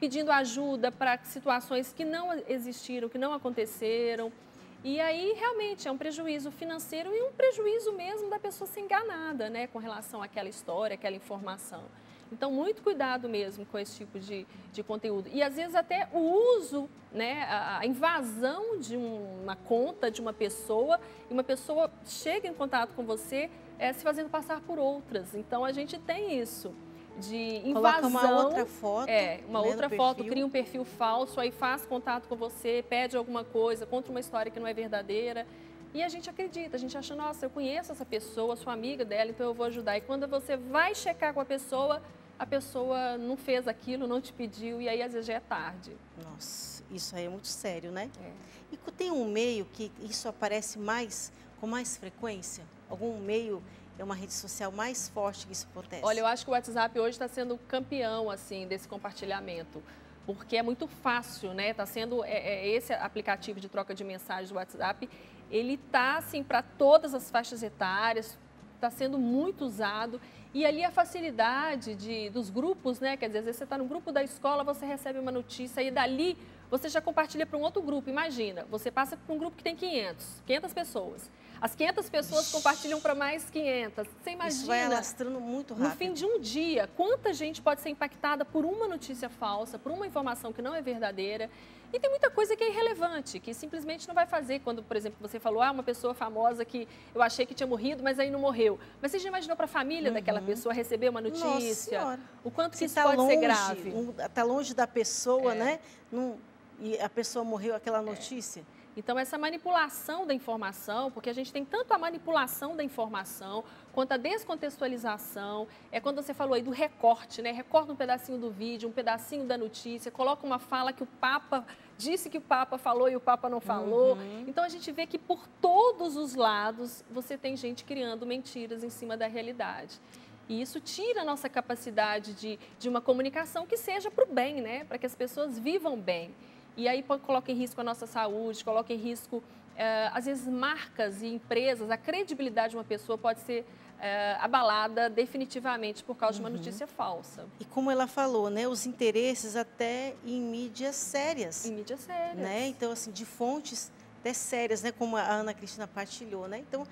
Speaker 2: pedindo ajuda para situações que não existiram, que não aconteceram. E aí, realmente, é um prejuízo financeiro e um prejuízo mesmo da pessoa ser enganada, né, com relação àquela história, àquela informação. Então, muito cuidado mesmo com esse tipo de conteúdo. E, às vezes, até o uso, né, a invasão de uma conta de uma pessoa, e uma pessoa chega em contato com você se fazendo passar por outras. Então, a gente tem isso de invasão.
Speaker 1: Coloca uma outra foto.
Speaker 2: Uma outra foto, cria um perfil falso, aí faz contato com você, pede alguma coisa, conta uma história que não é verdadeira. E a gente acredita, a gente acha, nossa, eu conheço essa pessoa, sou amiga dela, então eu vou ajudar. E quando você vai checar com a pessoa não fez aquilo, não te pediu, e aí às vezes já é tarde.
Speaker 1: Nossa, isso aí é muito sério, né? E tem um meio que isso aparece com mais frequência? Algum meio, uma rede social mais forte que isso acontece?
Speaker 2: Olha, eu acho que o WhatsApp hoje está sendo campeão, assim, desse compartilhamento. Porque é muito fácil, né? Está sendo esse aplicativo de troca de mensagens do WhatsApp, ele está, assim, para todas as faixas etárias, está sendo muito usado. E ali a facilidade dos grupos, né? Quer dizer, às vezes você está no grupo da escola, você recebe uma notícia e dali você já compartilha para um outro grupo. Imagina, você passa para um grupo que tem 500 pessoas. As 500 pessoas compartilham para mais 500. Você imagina? Isso
Speaker 1: vai alastrando muito rápido.
Speaker 2: No fim de um dia, quanta gente pode ser impactada por uma notícia falsa, por uma informação que não é verdadeira. E tem muita coisa que é irrelevante, que simplesmente não vai fazer. Quando, por exemplo, você falou, uma pessoa famosa que eu achei que tinha morrido, mas aí não morreu. Mas você já imaginou para a família daquela pessoa receber uma notícia?
Speaker 1: Nossa Senhora.
Speaker 2: O quanto que isso pode ser grave?
Speaker 1: Está longe da pessoa, né? E a pessoa morreu aquela notícia.
Speaker 2: Então, essa manipulação da informação, porque a gente tem tanto a manipulação da informação, quanto a descontextualização, quando você falou aí do recorte, né? Recorta um pedacinho do vídeo, um pedacinho da notícia, coloca uma fala que o Papa disse que o Papa falou e o Papa não falou. Então, a gente vê que por todos os lados você tem gente criando mentiras em cima da realidade. E isso tira a nossa capacidade de uma comunicação que seja para o bem, né? Para que as pessoas vivam bem. E aí coloca em risco a nossa saúde, coloca em risco, às vezes, marcas e empresas. A credibilidade de uma pessoa pode ser abalada definitivamente por causa de uma notícia falsa.
Speaker 1: E como ela falou, né, os interesses até em mídias sérias.
Speaker 2: Em mídias sérias.
Speaker 1: Né? Então, assim, de fontes até sérias, né, como a Ana Cristina partilhou, né? Então,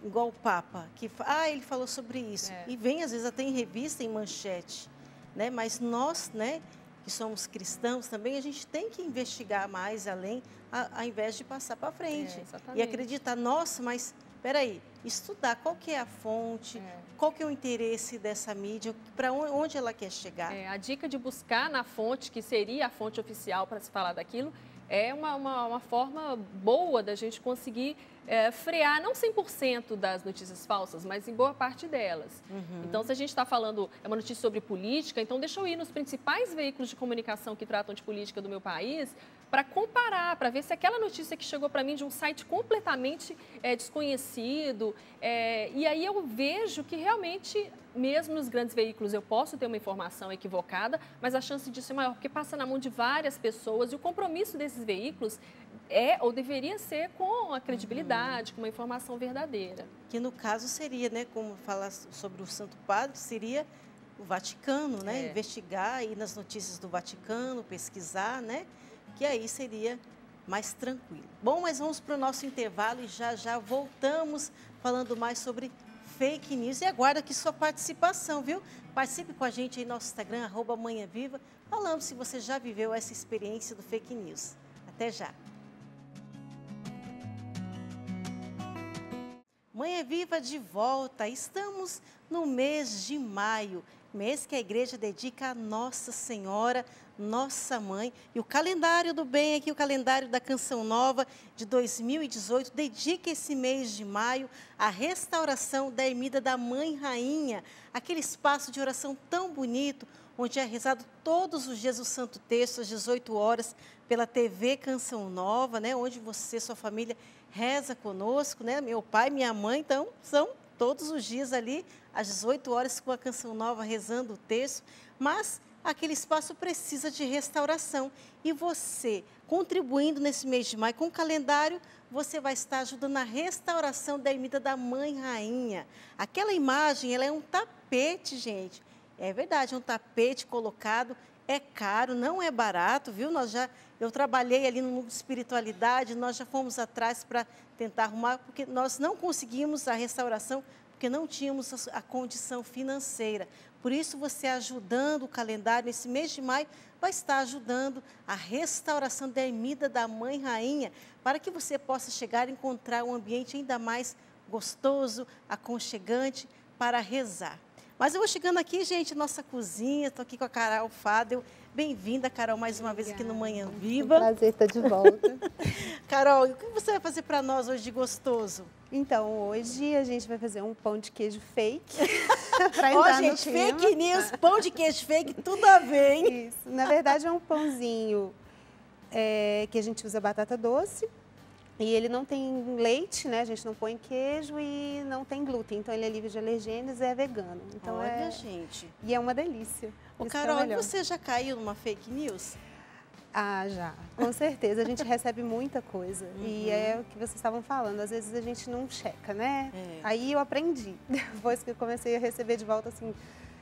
Speaker 1: igual o Papa, que ele falou sobre isso. E vem, às vezes, até em revista, em manchete. Né? Mas nós, né, que somos cristãos também, a gente tem que investigar mais além, ao invés de passar para frente. E acreditar, nossa, mas espera aí, estudar qual que é a fonte, qual que é o interesse dessa mídia, para onde ela quer chegar.
Speaker 2: A dica de buscar na fonte, que seria a fonte oficial para se falar daquilo, é uma forma boa da gente conseguir frear, não 100% das notícias falsas, mas em boa parte delas. Então, se a gente está falando, uma notícia sobre política, então deixa eu ir nos principais veículos de comunicação que tratam de política do meu país, para comparar, para ver se aquela notícia que chegou para mim de um site completamente desconhecido, e aí eu vejo que realmente, mesmo nos grandes veículos, eu posso ter uma informação equivocada, mas a chance disso é maior, porque passa na mão de várias pessoas, e o compromisso desses veículos ou deveria ser com a credibilidade, com uma informação verdadeira.
Speaker 1: Que no caso seria, né, como falar sobre o Santo Padre, seria o Vaticano, né, investigar, ir nas notícias do Vaticano, pesquisar, né, que aí seria mais tranquilo. Bom, mas vamos para o nosso intervalo e já voltamos falando mais sobre fake news. E aguardo aqui sua participação, viu? Participe com a gente aí no nosso Instagram, @manhãviva, falando se você já viveu essa experiência do fake news. Até já! Manhã Viva de volta, estamos no mês de maio, mês que a igreja dedica a Nossa Senhora, Nossa Mãe. E o calendário do bem aqui, o calendário da Canção Nova de 2018, dedica esse mês de maio à restauração da ermida da Mãe Rainha, aquele espaço de oração tão bonito, onde é rezado todos os dias o Santo Texto, às 18 horas, pela TV Canção Nova, né? Onde você, sua família, reza conosco, né? Meu pai, minha mãe, então, são todos os dias ali, às 18 horas, com a Canção Nova, rezando o texto. Mas aquele espaço precisa de restauração. E você, contribuindo nesse mês de maio com o calendário, você vai estar ajudando na restauração da ermida da Mãe Rainha. Aquela imagem, ela é um tapete, gente. É verdade, é um tapete colocado, é caro, não é barato, viu? Eu trabalhei ali no mundo de espiritualidade, nós já fomos atrás para tentar arrumar, porque nós não conseguimos a restauração, porque não tínhamos a condição financeira. Por isso, você ajudando o calendário, nesse mês de maio, vai estar ajudando a restauração da ermida da Mãe Rainha, para que você possa chegar e encontrar um ambiente ainda mais gostoso, aconchegante, para rezar. Mas eu vou chegando aqui, gente, nossa cozinha, estou aqui com a Carol Fadel. Bem-vinda, Carol, mais uma vez aqui no Manhã Viva.
Speaker 4: É um prazer estar de volta.
Speaker 1: Carol, o que você vai fazer para nós hoje de gostoso?
Speaker 4: Então, hoje a gente vai fazer um pão de queijo fake.
Speaker 1: Ó, gente, fake news, pão de queijo fake, tudo a ver, hein?
Speaker 4: Isso. Na verdade, é um pãozinho que a gente usa batata doce. E ele não tem leite, né? A gente não põe queijo e não tem glúten. Então, ele é livre de alergênios e é vegano. Então,
Speaker 1: olha, gente.
Speaker 4: E é uma delícia.
Speaker 1: Ô, Carol, você já caiu numa fake news?
Speaker 4: Ah, já. Com certeza. A gente recebe muita coisa. E é o que vocês estavam falando. Às vezes a gente não checa, né? Aí eu aprendi. Depois que eu comecei a receber de volta, assim,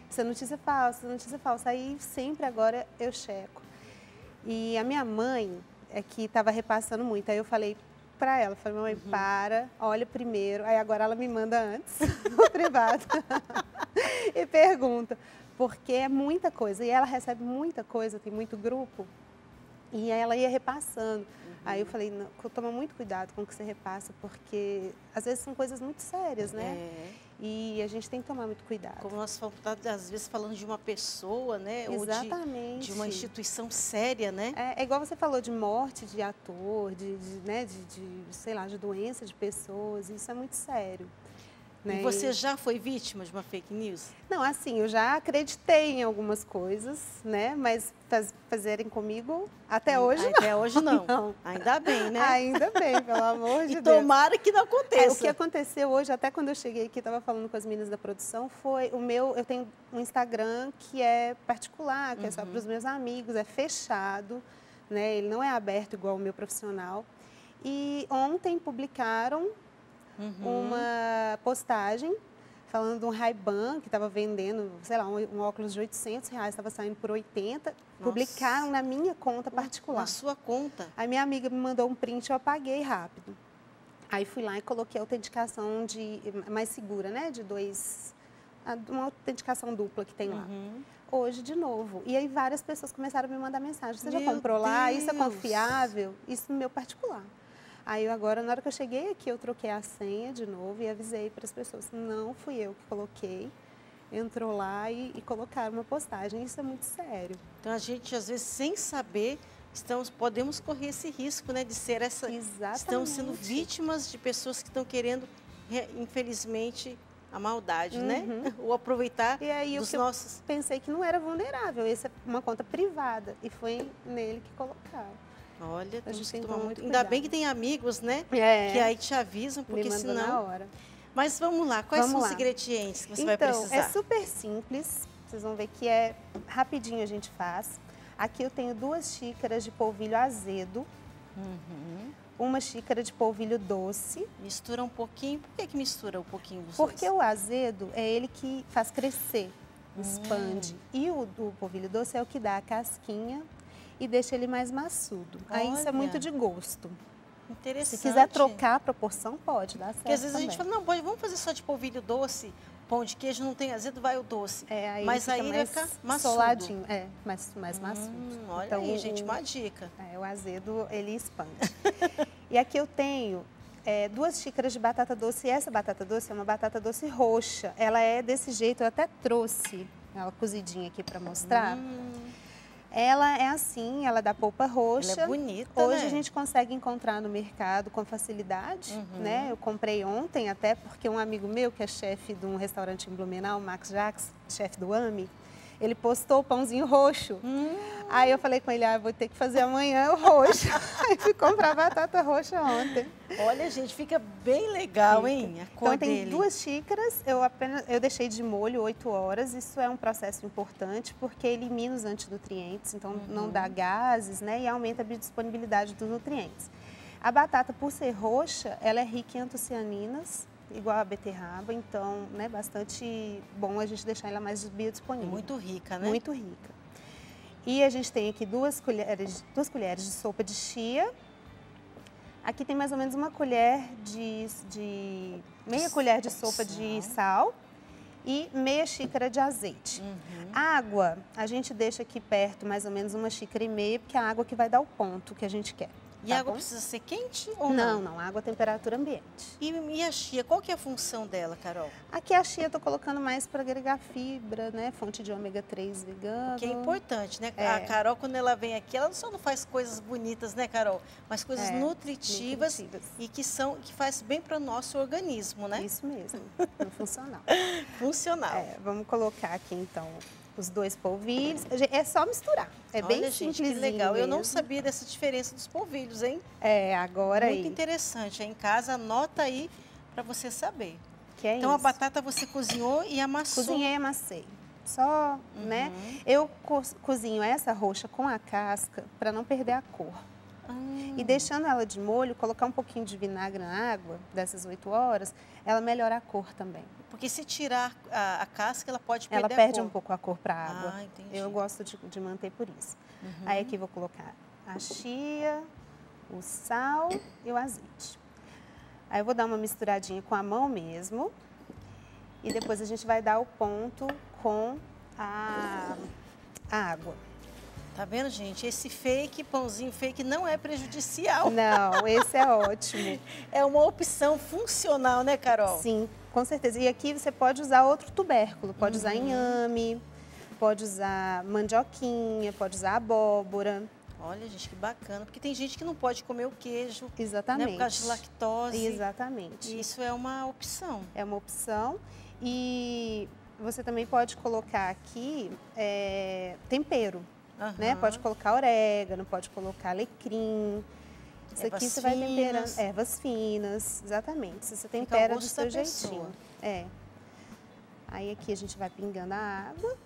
Speaker 4: essa notícia é falsa, essa notícia é falsa. Aí sempre agora eu checo. E a minha mãe é que estava repassando muito. Aí eu falei para ela, falei, mamãe, para, olha primeiro. Aí agora ela me manda antes, no privado, e pergunta, porque é muita coisa. E ela recebe muita coisa, tem muito grupo, e ela ia repassando. Aí eu falei, não, toma muito cuidado com o que você repassa, porque às vezes são coisas muito sérias, né? E a gente tem que tomar muito cuidado.
Speaker 1: Como nós falamos, às vezes, falando de uma pessoa, né?
Speaker 4: Exatamente.
Speaker 1: Ou de uma instituição séria, né?
Speaker 4: É igual você falou de morte de ator, sei lá, de doença de pessoas, isso é muito sério. Né?
Speaker 1: E você já foi vítima de uma fake news?
Speaker 4: Não, assim, eu já acreditei em algumas coisas, né? Mas fazerem comigo, até hoje não.
Speaker 1: Até hoje não. Não. Ainda bem, né?
Speaker 4: Ainda bem, pelo amor de Deus.
Speaker 1: E tomara que não aconteça.
Speaker 4: O que aconteceu hoje, até quando eu cheguei aqui, estava falando com as meninas da produção, foi eu tenho um Instagram que é particular, que é só para os meus amigos, é fechado, né? Ele não é aberto igual o meu profissional. E ontem publicaram uma postagem falando de um Ray-Ban que estava vendendo, sei lá, um óculos de R$800, estava saindo por 80. Nossa. Publicaram na minha conta particular.
Speaker 1: Na sua conta?
Speaker 4: Aí minha amiga me mandou um print, eu apaguei rápido. Aí fui lá e coloquei a autenticação mais segura, né? Uma autenticação dupla que tem lá. Hoje, de novo. E aí várias pessoas começaram a me mandar mensagem. Você já comprou lá? Isso é confiável? Isso no meu particular. Aí agora, na hora que eu cheguei aqui, eu troquei a senha de novo e avisei para as pessoas. Não fui eu que coloquei. Entrou lá e colocaram uma postagem. Isso é muito sério.
Speaker 1: Então, a gente, às vezes, sem saber, podemos correr esse risco, né, de ser
Speaker 4: Exatamente.
Speaker 1: Estamos sendo vítimas de pessoas que estão querendo, infelizmente, a maldade, né? Ou aproveitar
Speaker 4: e aí,
Speaker 1: dos nossos...
Speaker 4: Eu pensei que não era vulnerável. Essa é uma conta privada. E foi nele que colocaram.
Speaker 1: Olha,
Speaker 4: a gente tem que tomar muito
Speaker 1: cuidado. Ainda bem que tem amigos, né? Que aí te avisam, porque senão...
Speaker 4: na hora.
Speaker 1: Mas vamos lá, quais são os ingredientes que você vai precisar?
Speaker 4: Então, é super simples. Vocês vão ver que é rapidinho a gente faz. Aqui eu tenho 2 xícaras de polvilho azedo. 1 xícara de polvilho doce.
Speaker 1: Mistura um pouquinho. Por que mistura um pouquinho os
Speaker 4: dois? Porque o azedo é ele que faz crescer, expande. E o polvilho doce é o que dá a casquinha e deixa ele mais maçudo. Olha. Aí isso é muito de gosto.
Speaker 1: Interessante.
Speaker 4: Se quiser trocar a proporção, pode dar certo. Porque
Speaker 1: às vezes a gente fala, não, vamos fazer só de polvilho doce, pão de queijo não tem azedo, vai o doce.
Speaker 4: Aí
Speaker 1: mas aí vai ficar maçudo.
Speaker 4: Soladinho, mais maçudo.
Speaker 1: Olha então, aí, gente, uma dica.
Speaker 4: O azedo, ele expande. E aqui eu tenho 2 xícaras de batata doce. E essa batata doce é uma batata doce roxa. Ela é desse jeito, eu até trouxe ela cozidinha aqui para mostrar. Ela é assim, ela é da polpa roxa.
Speaker 1: Ela é bonita,
Speaker 4: Hoje
Speaker 1: né?
Speaker 4: a gente consegue encontrar no mercado com facilidade, né? Eu comprei ontem até porque um amigo meu, que é chefe de um restaurante em Blumenau, Max Jacques, chefe do AMI, ele postou o pãozinho roxo. Aí eu falei com ele, vou ter que fazer amanhã o roxo. Aí fui comprar batata roxa ontem.
Speaker 1: Olha, gente, fica bem legal, hein? A cor
Speaker 4: Então tem
Speaker 1: dele.
Speaker 4: 2 xícaras, eu deixei de molho 8 horas. Isso é um processo importante porque elimina os antinutrientes, então não dá gases, né? E aumenta a biodisponibilidade dos nutrientes. A batata, por ser roxa, ela é rica em antocianinas, igual a beterraba, então, né, bastante bom a gente deixar ela mais biodisponível.
Speaker 1: Muito rica, né?
Speaker 4: Muito rica. E a gente tem aqui 2 colheres de sopa de chia. Aqui tem mais ou menos uma colher meia colher de sopa de sal e meia xícara de azeite. Água, a gente deixa aqui perto mais ou menos 1,5 xícaras, porque é a água que vai dar o ponto que a gente quer.
Speaker 1: E a água precisa ser quente ou
Speaker 4: não? Não, água a temperatura ambiente.
Speaker 1: E a chia, qual que é a função dela, Carol?
Speaker 4: Aqui a chia eu tô colocando mais para agregar fibra, né? Fonte de ômega 3 vegano.
Speaker 1: Que é importante, né? A Carol, quando ela vem aqui, ela só não faz coisas bonitas, né, Carol? Mas coisas nutritivas e que faz bem para o nosso organismo, né?
Speaker 4: Isso mesmo, funcional.
Speaker 1: Funcional.
Speaker 4: Vamos colocar aqui, então, os 2 polvilhos. É só misturar. É bem simplesinho.
Speaker 1: Gente, que legal. Eu não sabia dessa diferença dos polvilhos, hein?
Speaker 4: Agora
Speaker 1: muito interessante. Em casa, anota aí para você saber.
Speaker 4: Então,
Speaker 1: a batata você cozinhou e amassou.
Speaker 4: Cozinhei e amassei. Só, né? Eu cozinho essa roxa com a casca para não perder a cor. E deixando ela de molho, colocar um pouquinho de vinagre na água, dessas 8 horas, ela melhora a cor também.
Speaker 1: Porque se tirar a casca, ela pode perder a cor.
Speaker 4: Ela perde um pouco a cor para a água.
Speaker 1: Entendi.
Speaker 4: Eu gosto de manter por isso. Aí aqui vou colocar a chia, o sal e o azeite. Aí eu vou dar uma misturadinha com a mão mesmo. E depois a gente vai dar o ponto com a água.
Speaker 1: Tá vendo, gente? Esse pãozinho fake não é prejudicial.
Speaker 4: Não, esse é ótimo.
Speaker 1: É uma opção funcional, né, Carol?
Speaker 4: Sim, com certeza. E aqui você pode usar outro tubérculo. Pode usar inhame, pode usar mandioquinha, pode usar abóbora.
Speaker 1: Olha, gente, que bacana. Porque tem gente que não pode comer o queijo.
Speaker 4: Exatamente.
Speaker 1: Né, por causa de lactose.
Speaker 4: Exatamente.
Speaker 1: E isso é uma opção.
Speaker 4: É uma opção. E você também pode colocar aqui tempero. Né? Pode colocar orégano, pode colocar alecrim. Isso aqui você vai temperando. Ervas finas, exatamente. Você tempera do seu jeitinho. Aí aqui a gente vai pingando a água.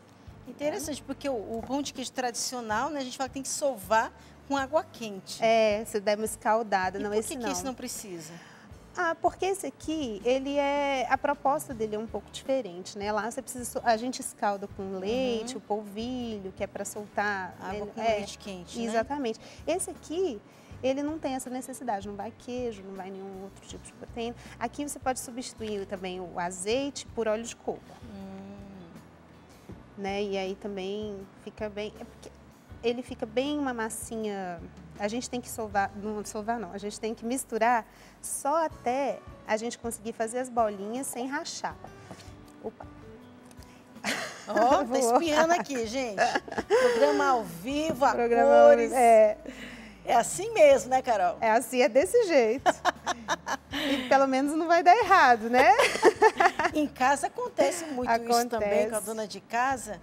Speaker 1: Interessante, porque o pão de queijo tradicional, né, a gente fala que tem que sovar com água quente.
Speaker 4: Você dá uma escaldada.
Speaker 1: E
Speaker 4: não,
Speaker 1: por que esse não precisa?
Speaker 4: Porque esse aqui, a proposta dele é um pouco diferente, né? Lá a gente escalda com leite, o polvilho, que é para soltar...
Speaker 1: Água com leite quente, né?
Speaker 4: Exatamente. Esse aqui, ele não tem essa necessidade, não vai queijo, não vai nenhum outro tipo de proteína. Aqui você pode substituir também o azeite por óleo de coco. Né? E aí também fica bem... porque ele fica bem uma massinha... A gente tem que a gente tem que misturar só até a gente conseguir fazer as bolinhas sem rachar. Opa!
Speaker 1: Tá espiando aqui, gente. Programa ao vivo, a cores. É assim mesmo, né, Carol?
Speaker 4: É assim, é desse jeito. E pelo menos não vai dar errado, né?
Speaker 1: Em casa acontece muito isso também com a dona de casa.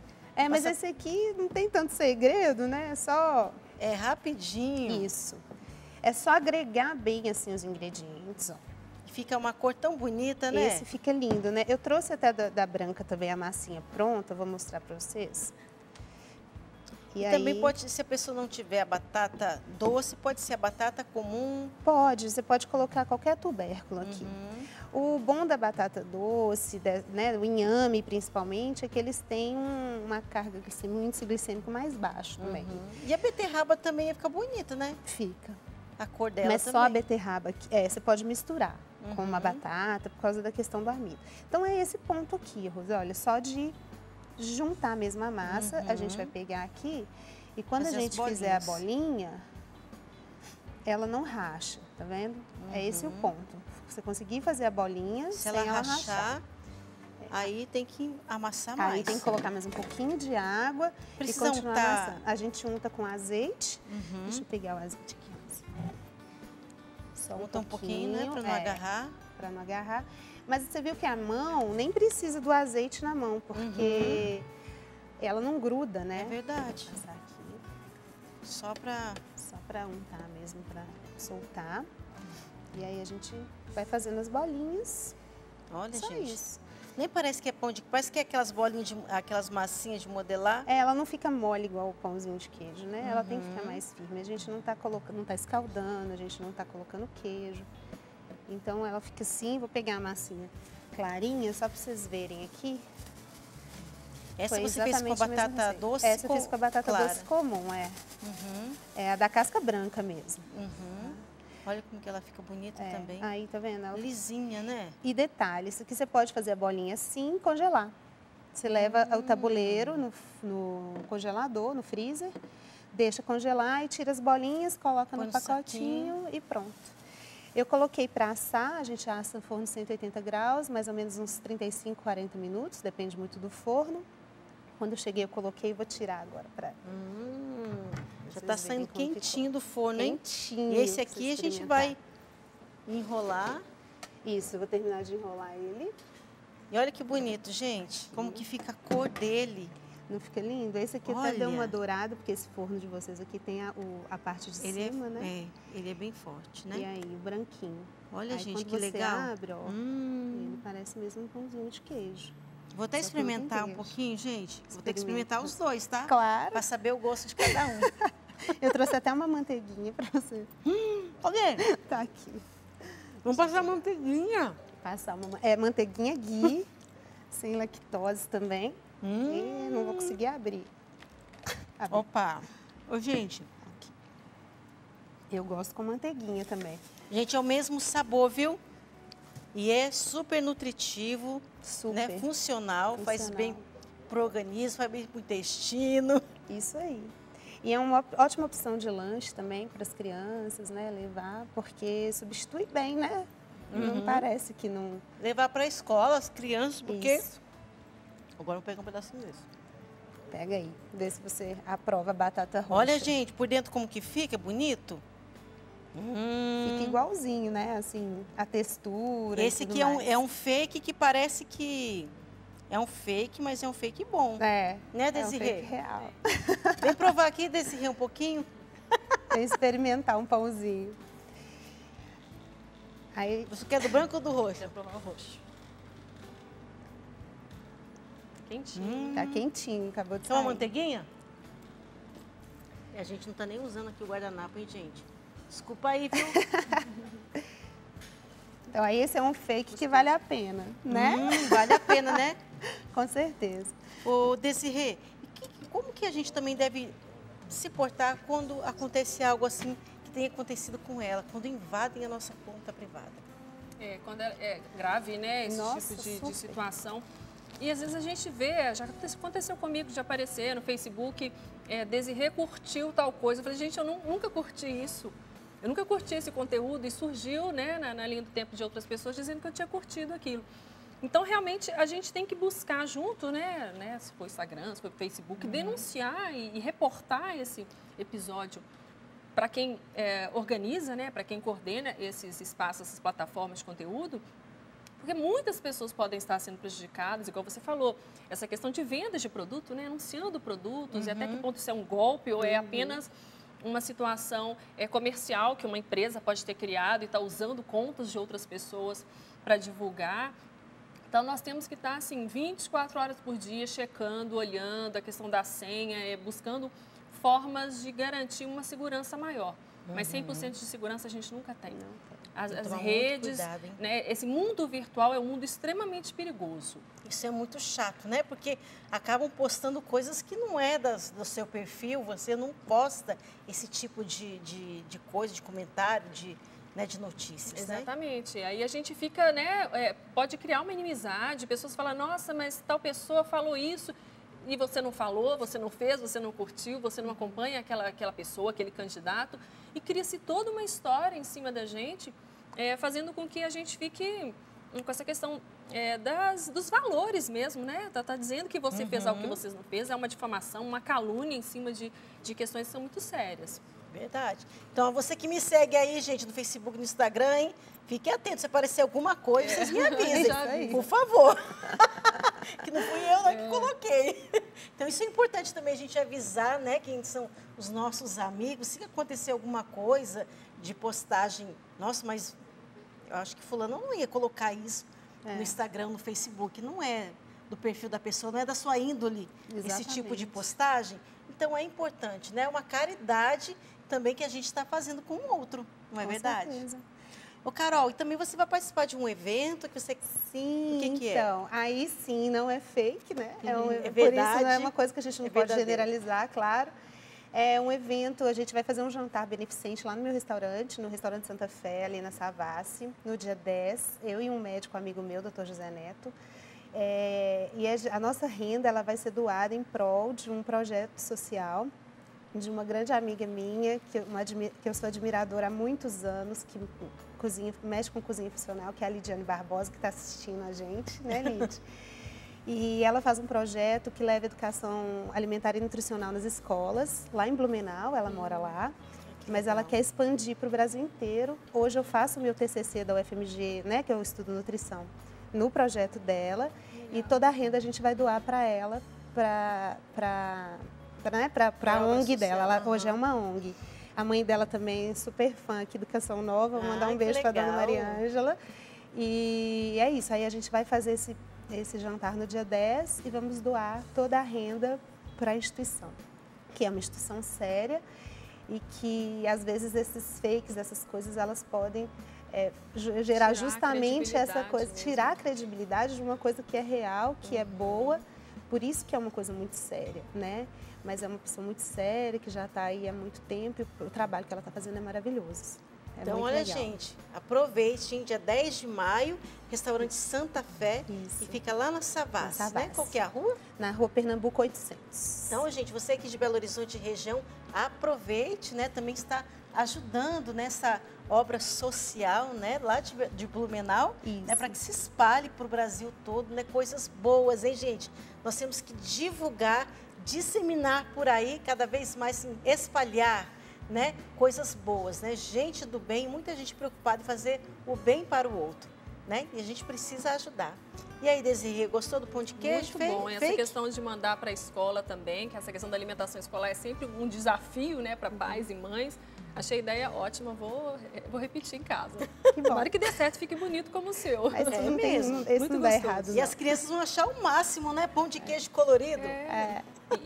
Speaker 4: Mas esse aqui não tem tanto segredo, né? É só...
Speaker 1: É rapidinho.
Speaker 4: Isso. É só agregar bem assim os ingredientes, ó.
Speaker 1: Fica uma cor tão bonita, né?
Speaker 4: Esse fica lindo, né? Eu trouxe até da branca também a massinha pronta, vou mostrar para vocês.
Speaker 1: E aí... também pode, se a pessoa não tiver a batata doce, pode ser a batata comum?
Speaker 4: Pode, você pode colocar qualquer tubérculo aqui. O bom da batata doce, né, o inhame principalmente, é que eles têm uma carga glicêmica, um índice glicêmico mais baixo também.
Speaker 1: E a beterraba também ia ficar bonita, né?
Speaker 4: Fica.
Speaker 1: A cor dela
Speaker 4: Mas
Speaker 1: também.
Speaker 4: Só a beterraba, você pode misturar com uma batata por causa da questão do amido. Então é esse ponto aqui, Rose, olha, só de juntar mesmo a massa, a gente vai pegar aqui e quando a gente fizer a bolinha, ela não racha, tá vendo? É esse o ponto. Você conseguir fazer a bolinha
Speaker 1: Se
Speaker 4: sem
Speaker 1: ela
Speaker 4: ela
Speaker 1: rachar, aí tem que amassar mais.
Speaker 4: Aí tem que colocar mais um pouquinho de água
Speaker 1: Precisa
Speaker 4: e continuar
Speaker 1: untar.
Speaker 4: amassando. A gente unta com azeite. Deixa eu pegar o azeite aqui. Só
Speaker 1: Unta um pouquinho, né? Pra não agarrar.
Speaker 4: Para não agarrar. Mas você viu que a mão nem precisa do azeite na mão, porque ela não gruda, né?
Speaker 1: É verdade.
Speaker 4: Vou passar aqui.
Speaker 1: Só pra
Speaker 4: untar mesmo, para soltar. E aí a gente vai fazendo as bolinhas.
Speaker 1: Olha,
Speaker 4: Só
Speaker 1: gente.
Speaker 4: isso.
Speaker 1: Nem parece que é pão de... Parece que é aquelas bolinhas, aquelas massinhas de modelar.
Speaker 4: Ela não fica mole igual o pãozinho de queijo, né? Ela tem que ficar mais firme. A gente não tá colocando, não tá escaldando, a gente não tá colocando queijo. Então ela fica assim, vou pegar a massinha clarinha, só para vocês verem aqui.
Speaker 1: Essa
Speaker 4: Foi
Speaker 1: você fez com a
Speaker 4: exatamente a mesma
Speaker 1: batata
Speaker 4: receita.
Speaker 1: doce?
Speaker 4: Essa eu fiz com a batata
Speaker 1: clara.
Speaker 4: doce comum, É a da casca branca mesmo.
Speaker 1: Olha como que ela fica bonita também.
Speaker 4: Aí, tá vendo? Ela...
Speaker 1: Lisinha, né?
Speaker 4: E detalhe, isso aqui você pode fazer a bolinha assim e congelar. Você leva o tabuleiro no congelador, no freezer, deixa congelar e tira as bolinhas, coloca
Speaker 1: Põe
Speaker 4: no
Speaker 1: no
Speaker 4: pacotinho e pronto. Eu coloquei para assar, a gente assa no forno 180 graus, mais ou menos uns 35, 40 minutos, depende muito do forno. Quando eu cheguei, eu coloquei e vou tirar agora para...
Speaker 1: Já tá saindo quentinho do forno, hein?
Speaker 4: Quentinho.
Speaker 1: E esse aqui a gente vai enrolar.
Speaker 4: Isso, eu vou terminar de enrolar ele.
Speaker 1: E olha que bonito, gente. Como que fica a cor dele.
Speaker 4: Não fica lindo? Esse aqui até deu uma dourada, porque esse forno de vocês aqui tem a parte de cima, né?
Speaker 1: Ele é bem forte, né?
Speaker 4: E aí, o branquinho.
Speaker 1: Olha,
Speaker 4: aí,
Speaker 1: gente, que
Speaker 4: quando
Speaker 1: legal.
Speaker 4: Você abre, ó, ele parece mesmo um pãozinho de queijo.
Speaker 1: Vou até experimentar um pouquinho, gente. Vou ter que experimentar os dois, tá?
Speaker 4: Claro.
Speaker 1: Pra saber o gosto de cada um.
Speaker 4: Eu trouxe até uma manteiguinha pra você.
Speaker 1: Olha,
Speaker 4: tá aqui.
Speaker 1: Vamos passar manteiguinha.
Speaker 4: Passar uma... manteiguinha ghee, sem lactose também. E não vou conseguir abrir.
Speaker 1: Opa. Ô, gente.
Speaker 4: Aqui. Eu gosto com manteiguinha também.
Speaker 1: Gente, é o mesmo sabor, viu? E é super nutritivo,
Speaker 4: super.
Speaker 1: Né? Funcional, faz bem pro organismo, faz bem pro intestino.
Speaker 4: Isso aí. E é uma ótima opção de lanche também para as crianças, né? Levar, porque substitui bem, né? Não parece que não...
Speaker 1: Levar para a escola as crianças, porque...
Speaker 4: Isso.
Speaker 1: Agora eu vou pegar um pedacinho desse.
Speaker 4: Pega aí, vê se você aprova a batata roxa.
Speaker 1: Olha, gente, por dentro como que fica, bonito.
Speaker 4: Fica igualzinho, né? Assim, a textura.
Speaker 1: Esse aqui é um fake que parece que é um fake, mas é um fake bom.
Speaker 4: Né,
Speaker 1: Desirê?
Speaker 4: É um fake real.
Speaker 1: Vem provar aqui, Desirê, um pouquinho.
Speaker 4: Vem experimentar um pãozinho. Aí...
Speaker 1: Você quer do branco ou do roxo?
Speaker 2: Quero provar o roxo. Quentinho.
Speaker 4: Tá quentinho, acabou de
Speaker 1: Quer
Speaker 4: sair.
Speaker 1: uma manteiguinha? A gente não tá nem usando aqui o guardanapo, hein, gente? Desculpa aí, viu?
Speaker 4: Então, aí esse é um fake que vale a pena, né?
Speaker 1: Vale a pena, né?
Speaker 4: Com certeza.
Speaker 1: Ô, Desirê, como que a gente também deve se portar quando acontece algo assim que tenha acontecido com ela, quando invadem a nossa conta privada?
Speaker 2: Quando é grave, né, esse
Speaker 4: Nossa,
Speaker 2: tipo de situação. E às vezes a gente vê, já aconteceu comigo de aparecer no Facebook, Desirê curtiu tal coisa. Eu falei, gente, eu nunca curti isso. Eu nunca curti esse conteúdo e surgiu, né, na linha do tempo de outras pessoas dizendo que eu tinha curtido aquilo. Então, realmente, a gente tem que buscar junto, né, se for Instagram, se for Facebook, denunciar e reportar esse episódio para quem organiza, né, para quem coordena esses espaços, essas plataformas de conteúdo, porque muitas pessoas podem estar sendo prejudicadas, igual você falou, essa questão de vendas de produto, né, anunciando produtos, e até que ponto isso é um golpe ou é apenas uma situação comercial que uma empresa pode ter criado e está usando contas de outras pessoas para divulgar. Então, nós temos que estar, assim, 24 horas por dia, checando, olhando a questão da senha, buscando formas de garantir uma segurança maior. Mas 100% de segurança a gente nunca tem. As redes,
Speaker 1: cuidado,
Speaker 2: né, esse mundo virtual é um mundo extremamente perigoso.
Speaker 1: Isso é muito chato, né? Porque acabam postando coisas que não é do seu perfil, você não posta esse tipo de coisa, de comentário, de notícias,
Speaker 2: Exatamente. Né? Aí a gente fica, né, pode criar uma inimizade, pessoas falam, nossa, mas tal pessoa falou isso. e você não falou, você não fez, você não curtiu, você não acompanha aquela pessoa, aquele candidato, e cria-se toda uma história em cima da gente, fazendo com que a gente fique com essa questão dos valores mesmo, né? Tá dizendo que você fez algo que você não fez, é uma difamação, uma calúnia em cima de questões que são muito sérias.
Speaker 1: Verdade. Então, você que me segue aí, gente, no Facebook, no Instagram, hein? Fique atento, se aparecer alguma coisa, vocês me avisem, por favor. Que não fui eu que coloquei. Então, isso é importante também a gente avisar, né, quem são os nossos amigos. Se acontecer alguma coisa de postagem, nossa, mas eu acho que fulano não ia colocar isso no Instagram, no Facebook. Não é do perfil da pessoa, não é da sua índole esse tipo de postagem. Então, é importante, né? Uma caridade também que a gente está fazendo com o outro, não é verdade? Com certeza. Ô, Carol, e também você vai participar de um evento que você...
Speaker 4: Sim,
Speaker 1: o que
Speaker 4: então, aí sim, não é fake, né?
Speaker 1: É verdade.
Speaker 4: Por isso não é uma coisa que a gente não pode generalizar, claro. É um evento, a gente vai fazer um jantar beneficente lá no meu restaurante, no restaurante Santa Fé, ali na Savassi, no dia 10, eu e um médico amigo meu, Dr. José Neto. E a nossa renda ela vai ser doada em prol de um projeto social de uma grande amiga minha, que eu sou admiradora há muitos anos, que mexe com cozinha funcional, que é a Lidiane Barbosa, que está assistindo a gente, né, Lid? E ela faz um projeto que leva educação alimentar e nutricional nas escolas, lá em Blumenau, ela mora lá, mas ela quer expandir para o Brasil inteiro. Hoje eu faço o meu TCC da UFMG, né, que eu estudo nutrição, no projeto dela, e toda a renda a gente vai doar para ela, para a ONG dela. Ela hoje é uma ONG. A mãe dela também é super fã aqui do Canção Nova. Vou mandar um beijo para a dona Maria Ângela. E é isso, aí a gente vai fazer esse jantar no dia 10 e vamos doar toda a renda para a instituição, que é uma instituição séria e que às vezes esses fakes, essas coisas, elas podem gerar justamente essa coisa, tirar a credibilidade de uma coisa que é real, que é boa, por isso que é uma coisa muito séria, né? Mas é uma pessoa muito séria, que já está aí há muito tempo e o trabalho que ela está fazendo é maravilhoso.
Speaker 1: Então, olha, gente, aproveite, dia 10 de maio, restaurante Santa Fé, e fica lá na Savassi, né? Qual que é a rua?
Speaker 4: Na rua Pernambuco 800.
Speaker 1: Então, gente, você aqui de Belo Horizonte região, aproveite, né? Também está ajudando nessa obra social, né? Lá de Blumenau, né? Para que se espalhe para o Brasil todo, né? Coisas boas, hein, gente? Nós temos que divulgar, disseminar por aí, cada vez mais, espalhar, né, coisas boas, né? Gente do bem, muita gente preocupada em fazer o bem para o outro, né? E a gente precisa ajudar. E aí, Desirê, gostou do pão de queijo?
Speaker 2: Muito bom. E essa questão de mandar para a escola também, que essa questão da alimentação escolar é sempre um desafio, né, para pais e mães. Achei a ideia ótima, vou repetir em casa. Tomara que dê certo, fique bonito como o seu.
Speaker 4: Mas mesmo. Esse muito não dá errado.
Speaker 1: E as crianças vão achar o máximo, né? Pão de queijo colorido.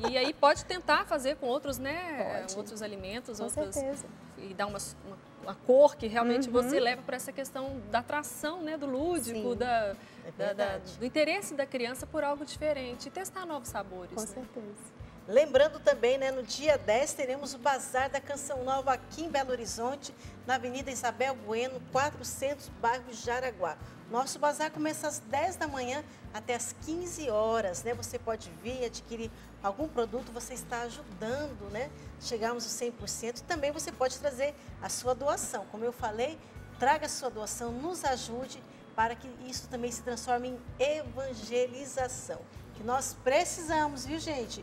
Speaker 2: E aí pode tentar fazer com outros, né? Outros alimentos,
Speaker 4: certeza.
Speaker 2: E dar uma cor que realmente você leva para essa questão da atração, né? Do lúdico, do interesse da criança por algo diferente. E testar novos sabores.
Speaker 4: Com certeza.
Speaker 1: Lembrando também, né, no dia 10 teremos o Bazar da Canção Nova aqui em Belo Horizonte, na Avenida Isabel Bueno, 400, bairro Jaraguá. Nosso bazar começa às 10 da manhã até às 15 horas, né? Você pode vir adquirir algum produto, você está ajudando, né? Chegarmos aos 100%. Também você pode trazer a sua doação. Como eu falei, traga a sua doação, nos ajude para que isso também se transforme em evangelização. Que nós precisamos, viu, gente?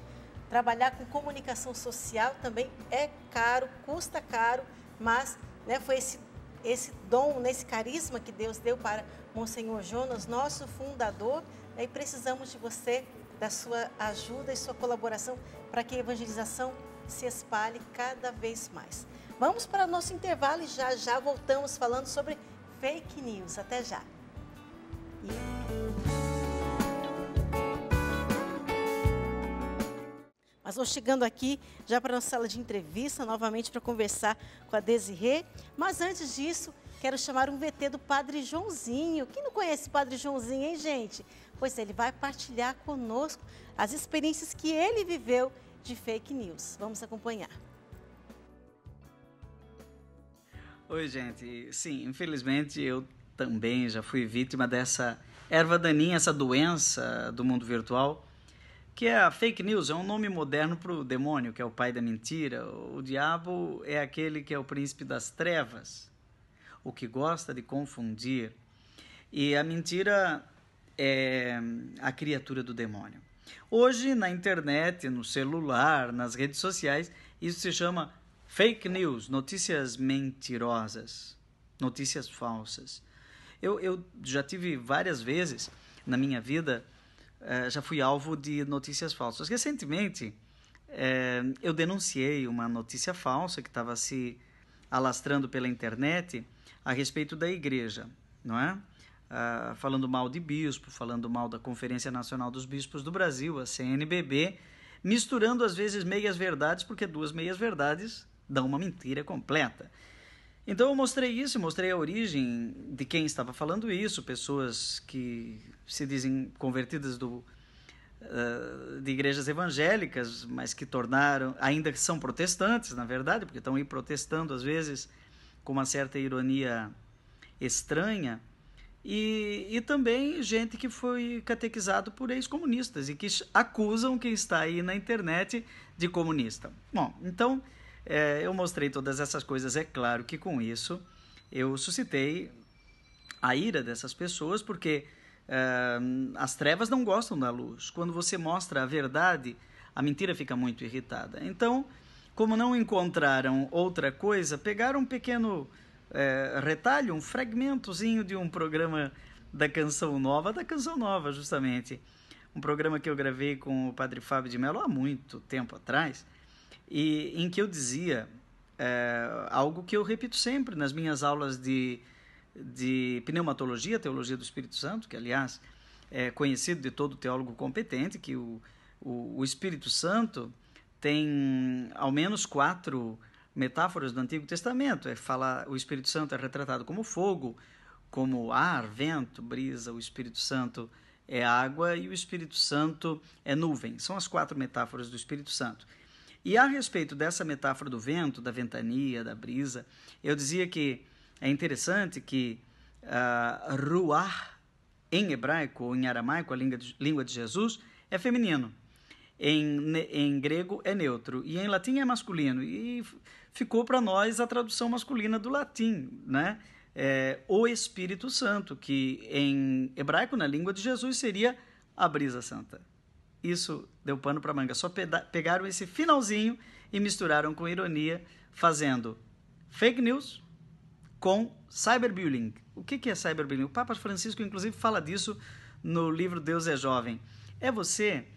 Speaker 1: Trabalhar com comunicação social também é caro, custa caro, mas, né, foi esse dom, esse carisma que Deus deu para Monsenhor Jonas, nosso fundador, e precisamos de você, da sua ajuda e sua colaboração para que a evangelização se espalhe cada vez mais. Vamos para o nosso intervalo e já voltamos falando sobre fake news. Até já! Mas vou chegando aqui já para a nossa sala de entrevista, novamente para conversar com a Desirê. Mas antes disso, quero chamar um VT do Padre Joãozinho. Quem não conhece o Padre Joãozinho, hein, gente? Pois ele vai partilhar conosco as experiências que ele viveu de fake news. Vamos acompanhar.
Speaker 5: Oi, gente. Sim, infelizmente eu também já fui vítima dessa erva daninha, essa doença do mundo virtual. que é a fake news, é um nome moderno para o demônio, que é o pai da mentira. O diabo é aquele que é o príncipe das trevas, o que gosta de confundir. E a mentira é a criatura do demônio. Hoje, na internet, no celular, nas redes sociais, isso se chama fake news, notícias mentirosas, notícias falsas. Eu já tive várias vezes na minha vida, já fui alvo de notícias falsas. Recentemente, eu denunciei uma notícia falsa que estava se alastrando pela internet a respeito da igreja, não é? Falando mal de bispo, falando mal da Conferência Nacional dos Bispos do Brasil, a CNBB, misturando às vezes meias verdades, porque 2 meias verdades dão uma mentira completa. Então eu mostrei isso, mostrei a origem de quem estava falando isso, pessoas que se dizem convertidas de igrejas evangélicas, mas que ainda são protestantes, na verdade, porque estão aí protestando às vezes com uma certa ironia estranha, e também gente que foi catequizado por ex-comunistas e que acusam quem está aí na internet de comunista. Bom, então eu mostrei todas essas coisas. É claro que com isso eu suscitei a ira dessas pessoas, porque as trevas não gostam da luz. Quando você mostra a verdade, a mentira fica muito irritada. Então, como não encontraram outra coisa, pegaram um pequeno retalho, um fragmentozinho de um programa da Canção Nova, justamente. Um programa que eu gravei com o Padre Fábio de Mello há muito tempo atrás, e em que eu dizia algo que eu repito sempre nas minhas aulas de pneumatologia, teologia do Espírito Santo, que aliás é conhecido de todo teólogo competente, que o Espírito Santo tem ao menos 4 metáforas do Antigo Testamento. O Espírito Santo é retratado como fogo, como ar, vento, brisa. O Espírito Santo é água e o Espírito Santo é nuvem. São as 4 metáforas do Espírito Santo. E a respeito dessa metáfora do vento, da ventania, da brisa, eu dizia que é interessante que ruach, em hebraico ou em aramaico, a língua de Jesus, é feminino. Em grego é neutro e em latim é masculino. E ficou para nós a tradução masculina do latim, né? O Espírito Santo, que em hebraico, na língua de Jesus, seria a brisa santa. Isso deu pano para manga. Só pegaram esse finalzinho e misturaram com ironia, fazendo fake news com cyberbullying. O que é cyberbullying? O Papa Francisco, inclusive, fala disso no livro Deus é Jovem. É você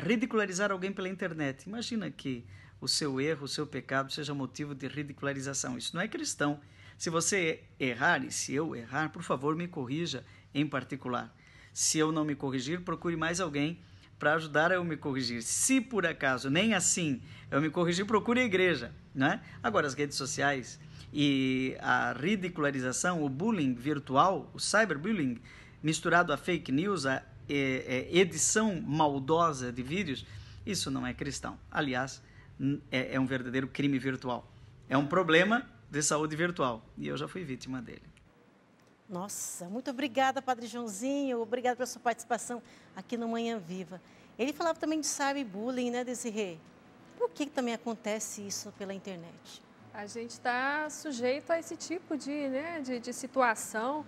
Speaker 5: ridicularizar alguém pela internet. Imagina que o seu erro, o seu pecado seja motivo de ridicularização. Isso não é cristão. Se você errar, e se eu errar, por favor, me corrija em particular. Se eu não me corrigir, procure mais alguém para ajudar a eu me corrigir. Se por acaso nem assim eu me corrigir, procure a igreja, né? Agora, as redes sociais e a ridicularização, o bullying virtual, o cyberbullying, misturado a fake news, a edição maldosa de vídeos, isso não é cristão. Aliás, é um verdadeiro crime virtual. É um problema de saúde virtual. E eu já fui vítima dele.
Speaker 1: Nossa, muito obrigada, Padre Joãozinho. Obrigada pela sua participação aqui no Manhã Viva. Ele falava também de cyberbullying, né, Desirê? Por que também acontece isso pela internet?
Speaker 2: A gente está sujeito a esse tipo de situação.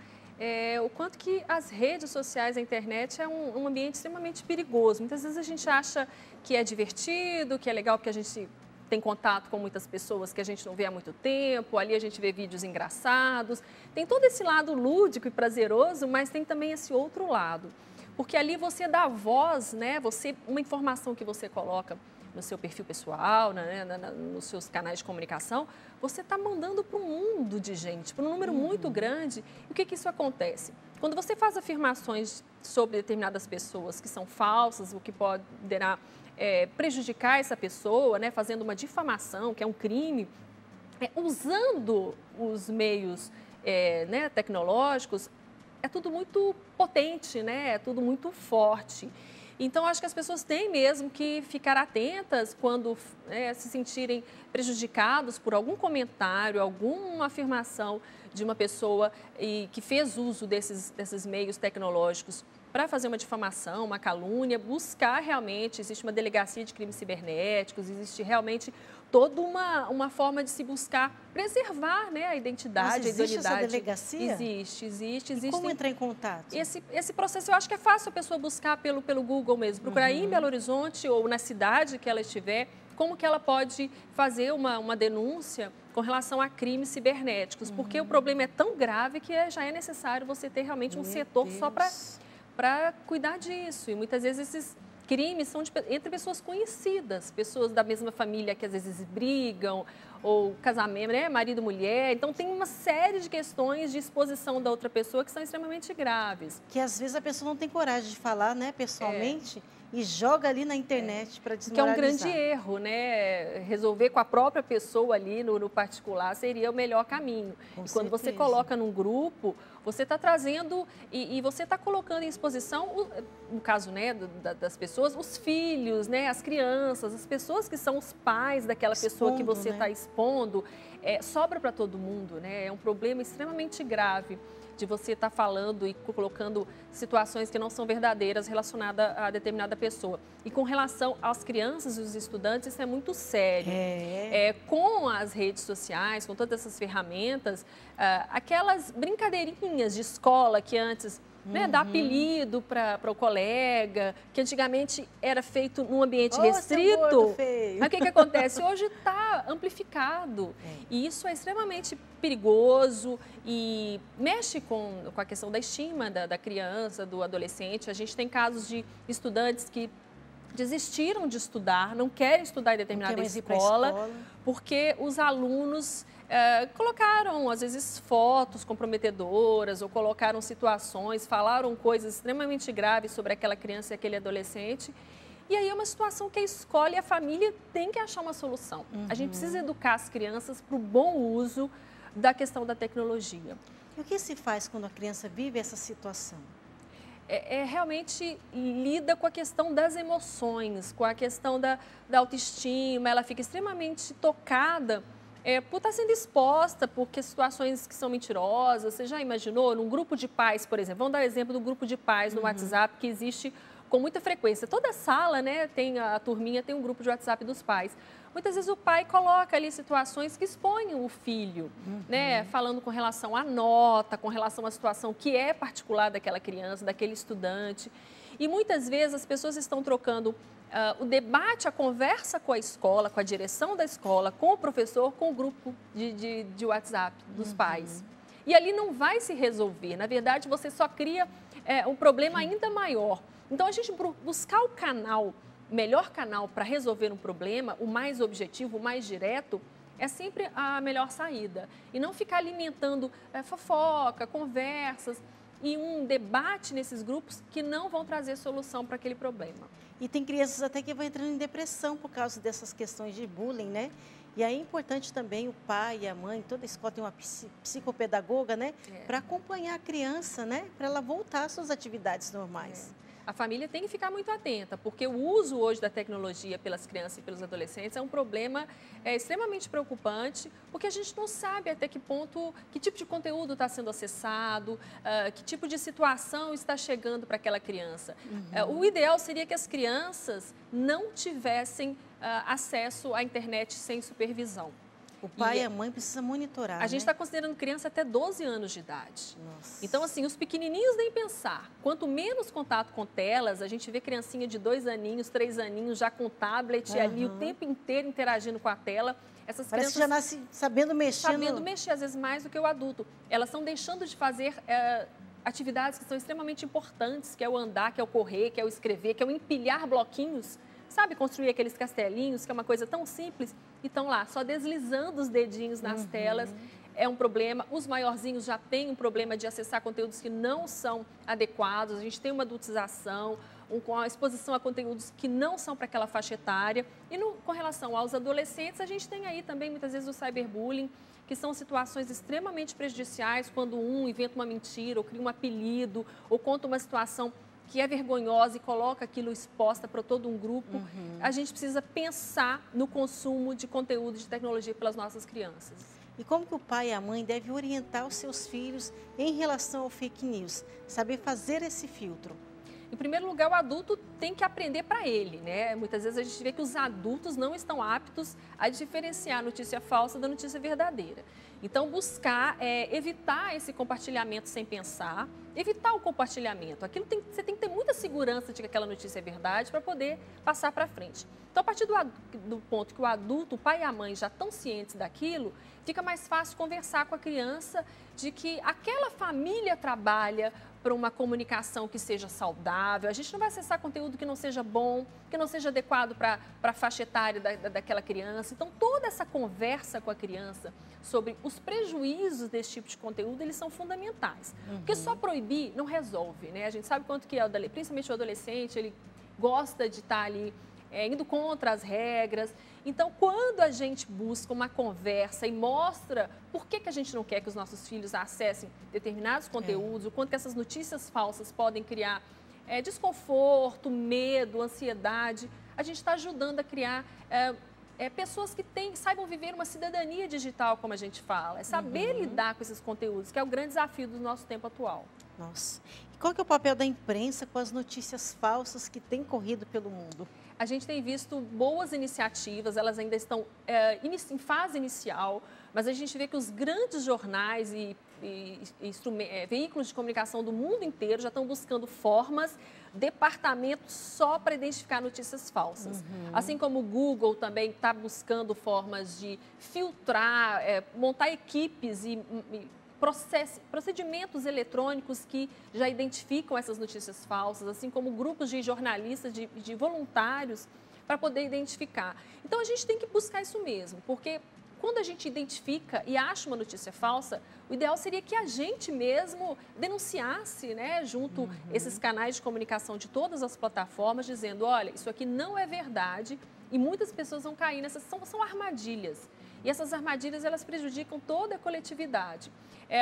Speaker 2: O quanto que as redes sociais, a internet, é um ambiente extremamente perigoso. Muitas vezes a gente acha que é divertido, que é legal porque a gente tem contato com muitas pessoas que a gente não vê há muito tempo, ali a gente vê vídeos engraçados. Tem todo esse lado lúdico e prazeroso, mas tem também esse outro lado. Porque ali você dá voz, né? Uma informação que você coloca no seu perfil pessoal, nos seus canais de comunicação, você está mandando para um mundo de gente, para um número muito grande. E o que isso acontece? Quando você faz afirmações sobre determinadas pessoas que são falsas, o que poderá prejudicar essa pessoa, né, fazendo uma difamação, que é um crime, usando os meios tecnológicos, é tudo muito potente, né? É tudo muito forte. Então, acho que as pessoas têm mesmo que ficar atentas quando se sentirem prejudicados por algum comentário, alguma afirmação de uma pessoa que fez uso desses meios tecnológicos para fazer uma difamação, uma calúnia, buscar realmente, existe uma delegacia de crimes cibernéticos, existe realmente toda uma forma de se buscar preservar, né, a identidade, a idoneidade.
Speaker 1: Existe essa delegacia?
Speaker 2: Existe.
Speaker 1: E como entrar em contato?
Speaker 2: Esse processo eu acho que é fácil a pessoa buscar pelo Google mesmo, procurar em Belo Horizonte ou na cidade que ela estiver, como que ela pode fazer uma denúncia com relação a crimes cibernéticos, porque o problema é tão grave que já é necessário você ter realmente um setor só para cuidar disso. E muitas vezes esses crimes são entre pessoas conhecidas, pessoas da mesma família que às vezes brigam, ou casamento, né? Marido e mulher. Então, tem uma série de questões de exposição da outra pessoa que são extremamente graves.
Speaker 1: Que às vezes a pessoa não tem coragem de falar, né, pessoalmente, e joga ali na internet para desmoralizar.
Speaker 2: Que é um grande erro, né? Resolver com a própria pessoa ali no particular seria o melhor caminho. E quando você coloca num grupo, você está trazendo e você está colocando em exposição, no caso, né, das pessoas, os filhos, né, as crianças, as pessoas que são os pais daquela pessoa que você está expondo. Sobra para todo mundo, né? É um problema extremamente grave de você estar falando e colocando situações que não são verdadeiras relacionadas a determinada pessoa. E com relação às crianças e os estudantes, isso é muito sério. Com as redes sociais, com todas essas ferramentas, aquelas brincadeirinhas de escola que antes... Né, dar apelido para o colega, que antigamente era feito num ambiente restrito. Mas o que acontece? Hoje está amplificado. E isso é extremamente perigoso e mexe com a questão da estima da criança, do adolescente. A gente tem casos de estudantes que desistiram de estudar, não querem estudar em determinada escola, porque os alunos colocaram, às vezes, fotos comprometedoras ou colocaram situações, falaram coisas extremamente graves sobre aquela criança e aquele adolescente. E aí é uma situação que a escola e a família têm que achar uma solução. A gente precisa educar as crianças para o bom uso da questão da tecnologia.
Speaker 1: E o que se faz quando a criança vive essa situação?
Speaker 2: Realmente lida com a questão das emoções, com a questão da autoestima, ela fica extremamente tocada por estar sendo exposta por situações que são mentirosas. Você já imaginou, num grupo de pais, por exemplo, vamos dar o exemplo do grupo de pais no WhatsApp que existe com muita frequência. Toda sala, né, tem a turminha, tem um grupo de WhatsApp dos pais. Muitas vezes o pai coloca ali situações que expõem o filho, né, falando com relação à nota, com relação à situação que é particular daquela criança, daquele estudante. E muitas vezes as pessoas estão trocando o debate, a conversa com a escola, com a direção da escola, com o professor, com o grupo de WhatsApp dos pais. E ali não vai se resolver. Na verdade, você só cria um problema ainda maior. Então, a gente buscar o melhor canal para resolver um problema, o mais objetivo, o mais direto, é sempre a melhor saída. E não ficar alimentando fofoca, conversas e um debate nesses grupos que não vão trazer solução para aquele problema.
Speaker 1: E tem crianças até que vão entrando em depressão por causa dessas questões de bullying, né? E aí é importante também o pai e a mãe, toda a escola tem uma psicopedagoga, né? Para acompanhar a criança, né? Para ela voltar às suas atividades normais.
Speaker 2: A família tem que ficar muito atenta, porque o uso hoje da tecnologia pelas crianças e pelos adolescentes é um problema extremamente preocupante, porque a gente não sabe até que ponto, que tipo de conteúdo está sendo acessado, que tipo de situação está chegando para aquela criança. O ideal seria que as crianças não tivessem acesso à internet sem supervisão.
Speaker 1: O pai e a mãe precisam monitorar,
Speaker 2: A gente está considerando criança até 12 anos de idade.
Speaker 1: Nossa.
Speaker 2: Então, assim, os pequenininhos nem pensar. Quanto menos contato com telas, a gente vê criancinha de 2 aninhos, 3 aninhos já com tablet ali o tempo inteiro interagindo com a tela. Essas
Speaker 1: Parece
Speaker 2: crianças
Speaker 1: que já nasce sabendo mexer.
Speaker 2: Sabendo mexer, às vezes mais do que o adulto. Elas estão deixando de fazer atividades que são extremamente importantes, que é o andar, que é o correr, que é o escrever, que é o empilhar bloquinhos. Sabe, construir aqueles castelinhos, que é uma coisa tão simples, e estão lá, só deslizando os dedinhos nas telas, é um problema. Os maiorzinhos já têm um problema de acessar conteúdos que não são adequados, a gente tem uma adultização, com a exposição a conteúdos que não são para aquela faixa etária. E com relação aos adolescentes, a gente tem aí também, muitas vezes, o cyberbullying, que são situações extremamente prejudiciais, quando um inventa uma mentira, ou cria um apelido, ou conta uma situação que é vergonhosa e coloca aquilo exposta para todo um grupo. A gente precisa pensar no consumo de conteúdo de tecnologia pelas nossas crianças.
Speaker 1: E como que o pai e a mãe devem orientar os seus filhos em relação ao fake news? Saber fazer esse filtro.
Speaker 2: Em primeiro lugar, o adulto tem que aprender para ele, né? Muitas vezes a gente vê que os adultos não estão aptos a diferenciar a notícia falsa da notícia verdadeira. Então, buscar evitar esse compartilhamento sem pensar, evitar o compartilhamento. Você tem que ter muita segurança de que aquela notícia é verdade para poder passar para frente. Então, a partir do ponto que o adulto, o pai e a mãe já estão cientes daquilo, fica mais fácil conversar com a criança de que aquela família trabalha para uma comunicação que seja saudável. A gente não vai acessar conteúdo que não seja bom, que não seja adequado para a faixa etária daquela criança. Então, toda essa conversa com a criança sobre os prejuízos desse tipo de conteúdo, eles são fundamentais. Porque só proibir não resolve, né? A gente sabe quanto que principalmente o adolescente, ele gosta de estar ali indo contra as regras. Então, quando a gente busca uma conversa e mostra por que a gente não quer que os nossos filhos acessem determinados conteúdos, o quanto que essas notícias falsas podem criar desconforto, medo, ansiedade, a gente está ajudando a criar pessoas que saibam viver uma cidadania digital, como a gente fala, saber lidar com esses conteúdos, que é o grande desafio do nosso tempo atual.
Speaker 1: Nossa, e qual que é o papel da imprensa com as notícias falsas que têm corrido pelo mundo?
Speaker 2: A gente tem visto boas iniciativas, elas ainda estão em fase inicial, mas a gente vê que os grandes jornais e veículos de comunicação do mundo inteiro já estão buscando formas, departamentos só para identificar notícias falsas. Assim como o Google também está buscando formas de filtrar, montar equipes e procedimentos eletrônicos que já identificam essas notícias falsas, assim como grupos de jornalistas, de voluntários, para poder identificar. Então, a gente tem que buscar isso mesmo, porque quando a gente identifica e acha uma notícia falsa, o ideal seria que a gente mesmo denunciasse, né, junto esses canais de comunicação de todas as plataformas, dizendo, olha, isso aqui não é verdade, e muitas pessoas vão cair nessas, são armadilhas. E essas armadilhas, elas prejudicam toda a coletividade.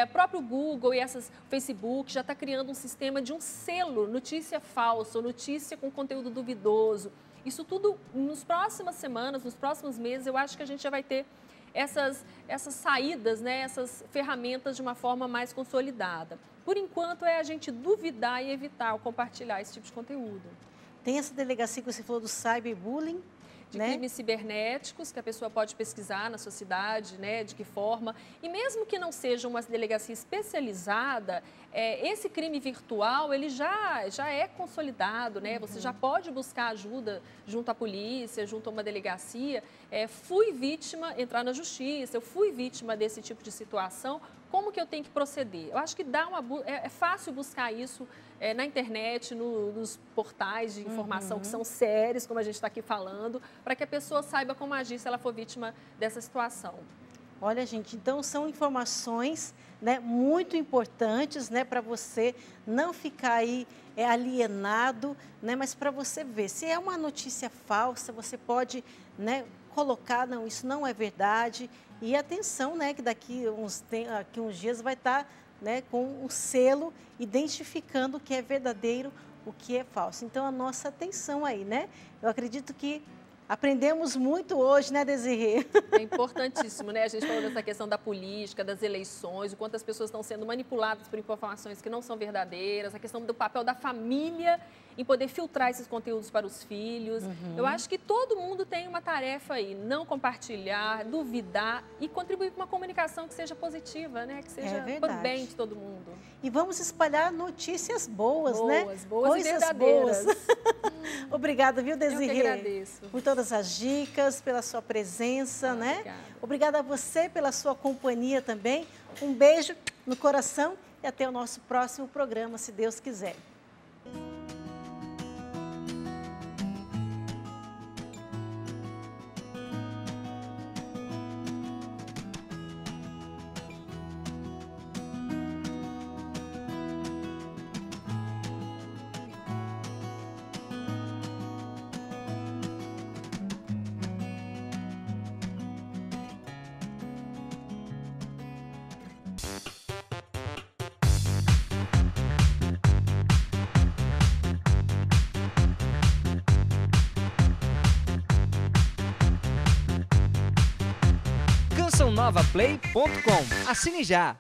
Speaker 2: O próprio Google e Facebook já está criando um sistema de um selo, notícia falsa ou notícia com conteúdo duvidoso. Isso tudo, nas próximas semanas, nos próximos meses, eu acho que a gente já vai ter essas saídas, né, essas ferramentas de uma forma mais consolidada. Por enquanto, é a gente duvidar e evitar compartilhar esse tipo de conteúdo.
Speaker 1: Tem essa delegacia que você falou do cyberbullying,
Speaker 2: de crimes cibernéticos, que a pessoa pode pesquisar na sua cidade, né, de que forma. E mesmo que não seja uma delegacia especializada, esse crime virtual, ele já é consolidado, né? Você já pode buscar ajuda junto à polícia, junto a uma delegacia. Fui vítima, entrar na justiça, eu fui vítima desse tipo de situação, como que eu tenho que proceder? Eu acho que é fácil buscar isso na internet, nos portais de informação que são sérios, como a gente está aqui falando, para que a pessoa saiba como agir se ela for vítima dessa situação.
Speaker 1: Olha, gente, então são informações, né, muito importantes, né, para você não ficar aí alienado, né, mas para você ver. Se é uma notícia falsa, você pode, né, colocar, não, isso não é verdade. E atenção, né, que daqui uns dias vai estar, né, com o selo identificando o que é verdadeiro, o que é falso. Então, a nossa atenção aí, né? Eu acredito que aprendemos muito hoje, né, Desirê?
Speaker 2: É importantíssimo, né? A gente falou dessa questão da política, das eleições, o quanto as pessoas estão sendo manipuladas por informações que não são verdadeiras, a questão do papel da família em poder filtrar esses conteúdos para os filhos. Eu acho que todo mundo tem uma tarefa aí, não compartilhar, duvidar e contribuir com uma comunicação que seja positiva, né? Que seja para o bem de todo mundo.
Speaker 1: E vamos espalhar notícias boas, né?
Speaker 2: Boas
Speaker 1: coisas
Speaker 2: e verdadeiras.
Speaker 1: Boas. Obrigada, viu, Desirê?
Speaker 2: Eu que agradeço.
Speaker 1: Por todas as dicas, pela sua presença, né?
Speaker 2: Obrigada.
Speaker 1: Obrigada a você pela sua companhia também. Um beijo no coração e até o nosso próximo programa, se Deus quiser.
Speaker 6: cançãonovaplay.com. Assine já!